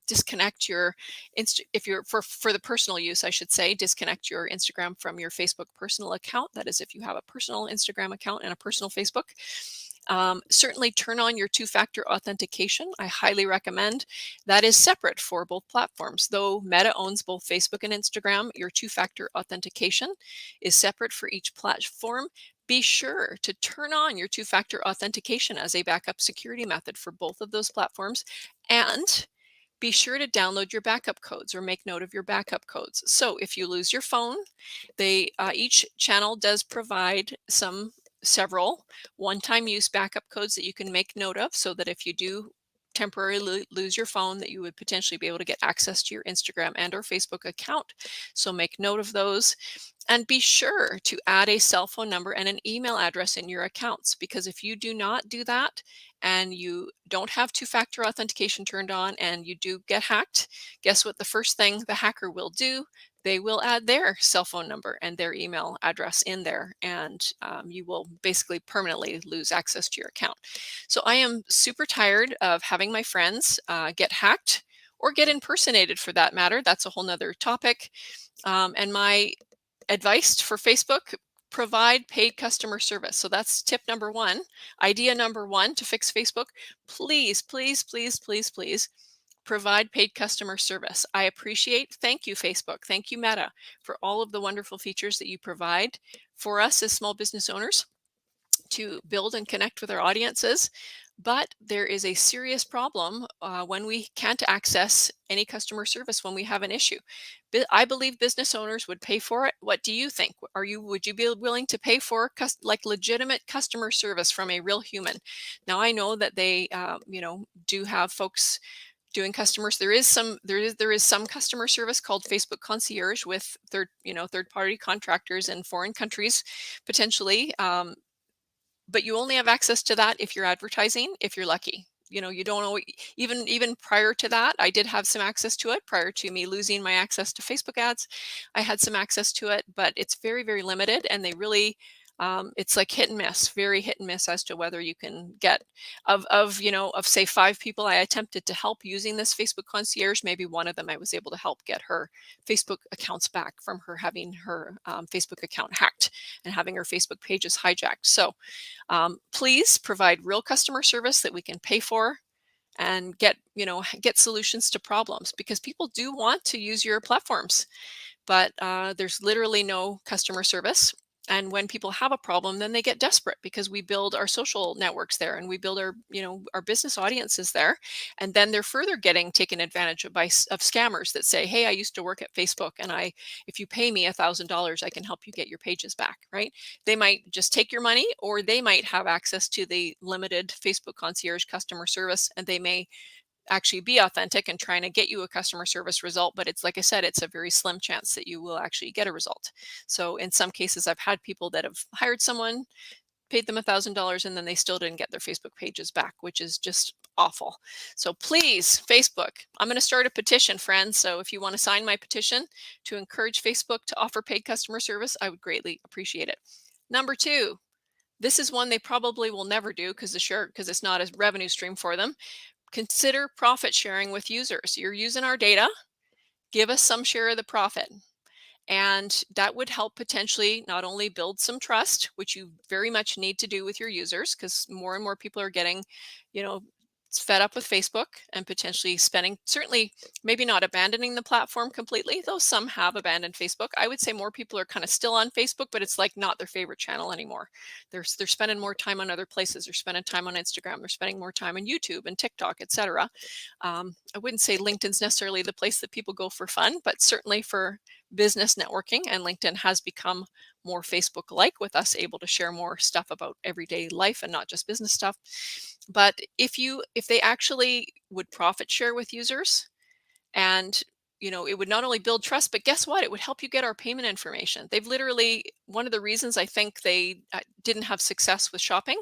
disconnect your if you're for the personal use, I should say, disconnect your Instagram from your Facebook personal account. That is, if you have a personal Instagram account and a personal Facebook. Certainly turn on your two-factor authentication. I highly recommend. That is separate for both platforms. Though Meta owns both Facebook and Instagram, your two-factor authentication is separate for each platform. Be sure to turn on your two-factor authentication as a backup security method for both of those platforms. And be sure to download your backup codes or make note of your backup codes. So if you lose your phone, each channel does provide several one-time use backup codes that you can make note of, so that if you do temporarily lose your phone, that you would potentially be able to get access to your Instagram and or Facebook account. So make note of those. And be sure to add a cell phone number and an email address in your accounts, because if you do not do that and you don't have two-factor authentication turned on and you do get hacked, guess what the first thing the hacker will do? They will add their cell phone number and their email address in there, and you will basically permanently lose access to your account. So I am super tired of having my friends get hacked or get impersonated, for that matter. That's a whole nother topic. And my advice for Facebook: provide paid customer service. So that's tip number one. Idea number one to fix Facebook: please, please, please, please, please provide paid customer service. I appreciate, thank you, Facebook, thank you, Meta, for all of the wonderful features that you provide for us as small business owners to build and connect with our audiences. But there is a serious problem when we can't access any customer service when we have an issue. I believe business owners would pay for it. What do you think? Would you be willing to pay for like legitimate customer service from a real human? Now I know that they, do have folks doing customers. There is some customer service called Facebook Concierge with third party contractors in foreign countries potentially. But you only have access to that if you're advertising, if you're lucky. You don't know. Even prior to that, I did have some access to it. Prior to me losing my access to Facebook ads, I had some access to it, but it's very, very limited. And they really, it's like hit and miss, very hit and miss as to whether you can get of say 5 people I attempted to help using this Facebook Concierge. Maybe one of them I was able to help get her Facebook accounts back from her having her Facebook account hacked and having her Facebook pages hijacked. So please provide real customer service that we can pay for and get solutions to problems, because people do want to use your platforms, but there's literally no customer service. And when people have a problem, then they get desperate, because we build our social networks there and we build our business audiences there. And then they're further getting taken advantage of of scammers that say, hey, I used to work at Facebook, and if you pay me $1,000, I can help you get your pages back, right? They might just take your money, or they might have access to the limited Facebook Concierge customer service, and they may actually be authentic and trying to get you a customer service result. But it's, like I said, it's a very slim chance that you will actually get a result. So in some cases, I've had people that have hired someone, paid them $1,000, and then they still didn't get their Facebook pages back, which is just awful. So please, Facebook, I'm going to start a petition, friends. So if you want to sign my petition to encourage Facebook to offer paid customer service, I would greatly appreciate it. Number two, this is one they probably will never do because it's not a revenue stream for them. Consider profit sharing with users. You're using our data, give us some share of the profit. And that would help potentially not only build some trust, which you very much need to do with your users, because more and more people are getting, you know, fed up with Facebook and potentially spending, certainly maybe not abandoning the platform completely, though some have abandoned Facebook. I would say more people are kind of still on Facebook, but it's like not their favorite channel anymore. They're spending more time on other places. They're spending time on Instagram. They're spending more time on YouTube and TikTok, etc. I wouldn't say LinkedIn's necessarily the place that people go for fun, but certainly for business networking, and LinkedIn has become more Facebook-like, with us able to share more stuff about everyday life and not just business stuff. But if they actually would profit share with users, and it would not only build trust, but guess what? It would help you get our payment information. They've literally, one of the reasons I think they didn't have success with shopping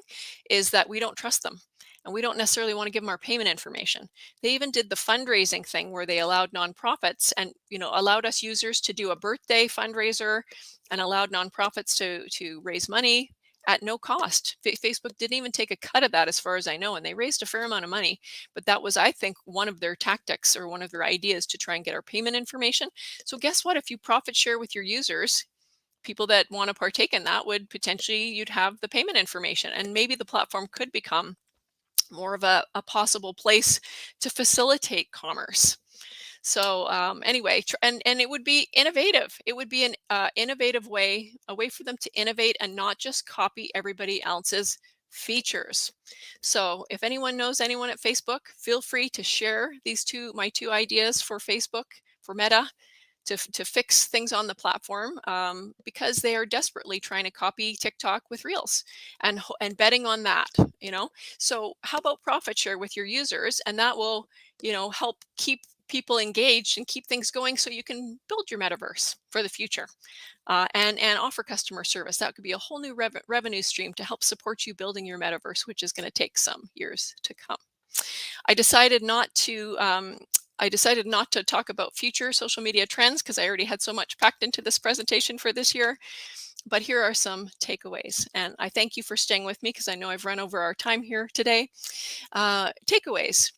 is that we don't trust them. and we don't necessarily want to give them our payment information. They even did the fundraising thing where they allowed nonprofits and, allowed us users to do a birthday fundraiser and allowed nonprofits to raise money at no cost. Facebook didn't even take a cut of that, as far as I know, and they raised a fair amount of money. But that was, I think, one of their tactics or one of their ideas to try and get our payment information. So guess what? If you profit share with your users, people that want to partake in that would potentially, you'd have the payment information, and maybe the platform could become more of a possible place to facilitate commerce. So anyway, and it would be innovative. It would be an innovative way, a way for them to innovate and not just copy everybody else's features. So if anyone knows anyone at Facebook, feel free to share my two ideas for Facebook, for Meta, to fix things on the platform, because they are desperately trying to copy TikTok with Reels and betting on that. So how about profit share with your users, and that will help keep people engaged and keep things going, so you can build your metaverse for the future, and offer customer service. That could be a whole new revenue stream to help support you building your metaverse, which is going to take some years to come. I decided not to talk about future social media trends because I already had so much packed into this presentation for this year. But here are some takeaways, and I thank you for staying with me because I know I've run over our time here today. Takeaways.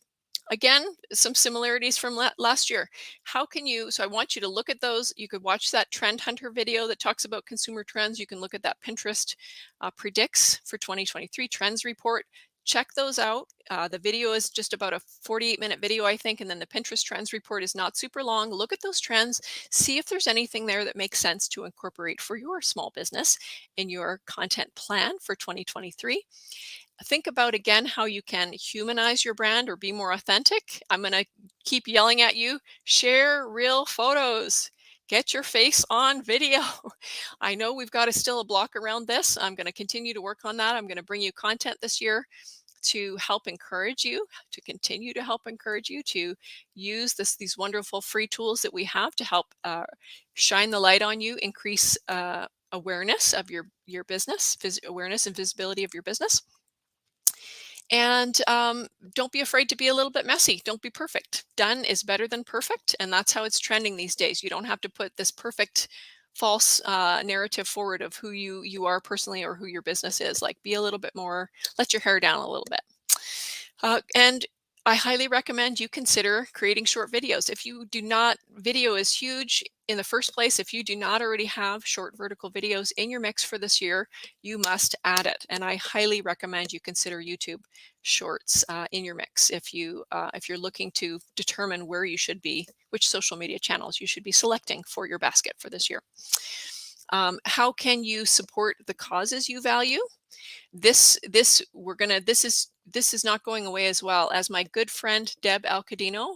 Again, some similarities from last year. So I want you to look at those. You could watch that Trend Hunter video that talks about consumer trends. You can look at that Pinterest predicts for 2023 trends report. Check those out. The video is just about a 48-minute video, I think, and then the Pinterest trends report is not super long. Look at those trends, see if there's anything there that makes sense to incorporate for your small business in your content plan for 2023. Think about, again, how you can humanize your brand or be more authentic. I'm going to keep yelling at you. Share real photos. Get your face on video. I know we've got still a block around this. I'm going to continue to work on that. I'm going to bring you content this year to help encourage you, to continue to help encourage you to use these wonderful free tools that we have to help shine the light on you, increase awareness of your business, awareness and visibility of your business. And don't be afraid to be a little bit messy. Don't be perfect. Done is better than perfect. And that's how it's trending these days. You don't have to put this perfect false narrative forward of who you are personally or who your business is. Like, be a little bit more, let your hair down a little bit. And I highly recommend you consider creating short videos. Video is huge in the first place. If you do not already have short vertical videos in your mix for this year, you must add it. And I highly recommend you consider YouTube Shorts in your mix if you're looking to determine which social media channels you should be selecting for your basket for this year. How can you support the causes you value? This is not going away, as well as my good friend Deb Alcadino.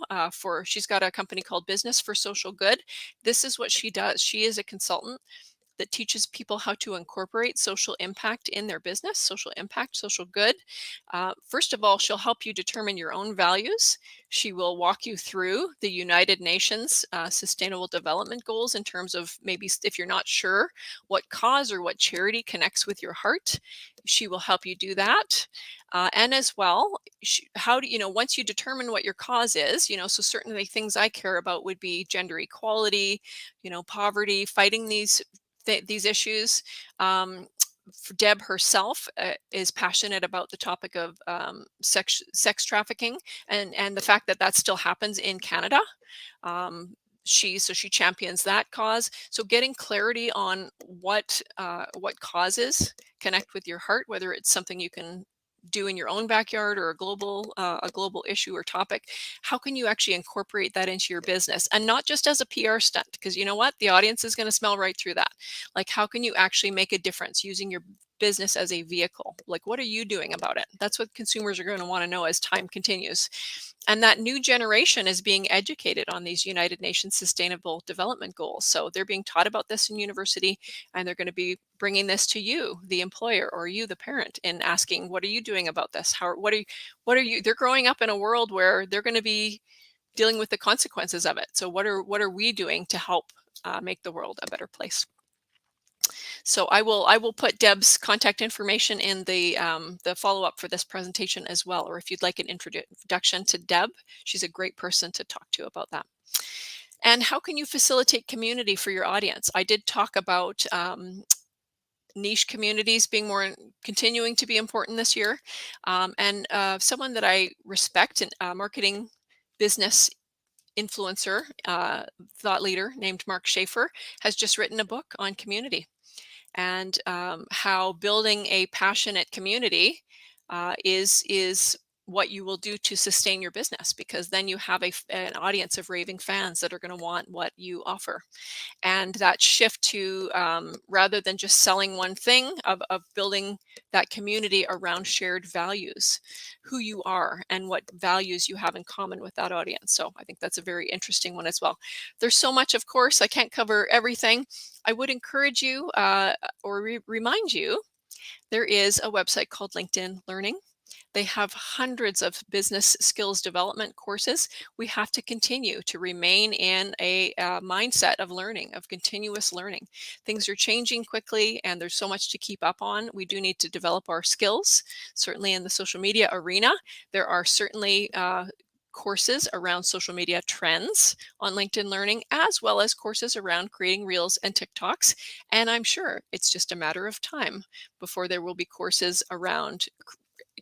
She's got a company called Business for Social Good. This is what she does. She is a consultant that teaches people how to incorporate social impact in their business. Social impact, social good. First of all, she'll help you determine your own values. She will walk you through the United Nations Sustainable Development Goals in terms of, maybe if you're not sure what cause or what charity connects with your heart, she will help you do that. And as well, once you determine what your cause is, so certainly things I care about would be gender equality, poverty, fighting these issues. Deb herself is passionate about the topic of sex trafficking and the fact that still happens in Canada. She champions that cause. So getting clarity on what causes connect with your heart, whether it's something you can do in your own backyard or a global issue or topic, how can you actually incorporate that into your business, and not just as a PR stunt? Because you know what, the audience is going to smell right through that. Like, how can you actually make a difference using your business as a vehicle? Like, what are you doing about it? That's what consumers are going to want to know as time continues. And that new generation is being educated on these United Nations Sustainable Development Goals. So they're being taught about this in university, and they're going to be bringing this to you, the employer, or you, the parent, and asking, what are you doing about this? What are you, they're growing up in a world where they're going to be dealing with the consequences of it. So what are we doing to help make the world a better place? So I will put Deb's contact information in the follow-up for this presentation as well, or if you'd like an introduction to Deb, she's a great person to talk to about that. And how can you facilitate community for your audience? I did talk about niche communities being continuing to be important this year. And someone that I respect, and marketing business influencer, thought leader named Mark Schaefer, has just written a book on community and how building a passionate community is what you will do to sustain your business, because then you have an audience of raving fans that are going to want what you offer. And that shift to rather than just selling one thing, of building that community around shared values, who you are and what values you have in common with that audience. So I think that's a very interesting one as well. There's so much, of course, I can't cover everything. I would encourage you or remind you, there is a website called LinkedIn Learning. They have hundreds of business skills development courses. We have to continue to remain in a mindset of learning, of continuous learning. Things are changing quickly and there's so much to keep up on. We do need to develop our skills. Certainly in the social media arena, there are certainly courses around social media trends on LinkedIn Learning, as well as courses around creating reels and TikToks. And I'm sure it's just a matter of time before there will be courses around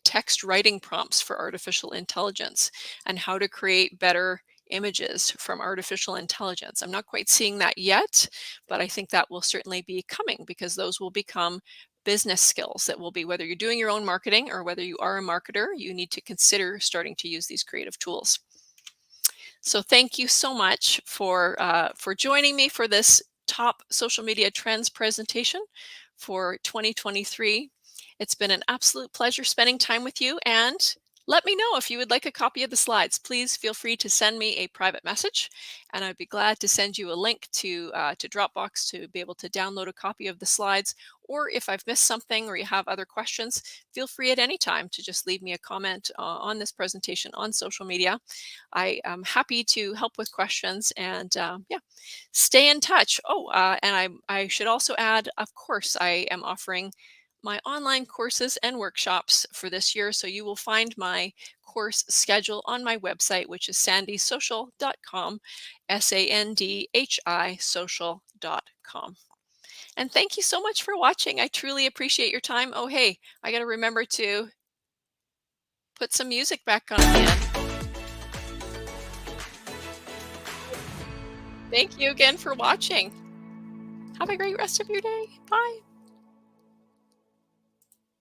text writing prompts for artificial intelligence and how to create better images from artificial intelligence. I'm not quite seeing that yet, but I think that will certainly be coming, because those will become business skills that will be, whether you're doing your own marketing or whether you are a marketer, you need to consider starting to use these creative tools. So thank you so much for joining me for this top social media trends presentation for 2023. It's been an absolute pleasure spending time with you, and let me know if you would like a copy of the slides. Please feel free to send me a private message, and I'd be glad to send you a link to Dropbox to be able to download a copy of the slides. Or if I've missed something or you have other questions, feel free at any time to just leave me a comment on this presentation on social media. I am happy to help with questions, and yeah, stay in touch. Oh, and I should also add, of course, I am offering my online courses and workshops for this year. So you will find my course schedule on my website, which is sandhisocial.com, SANDHI social.com. And thank you so much for watching. I truly appreciate your time. Oh, hey, I got to remember to put some music back on again. Thank you again for watching. Have a great rest of your day. Bye.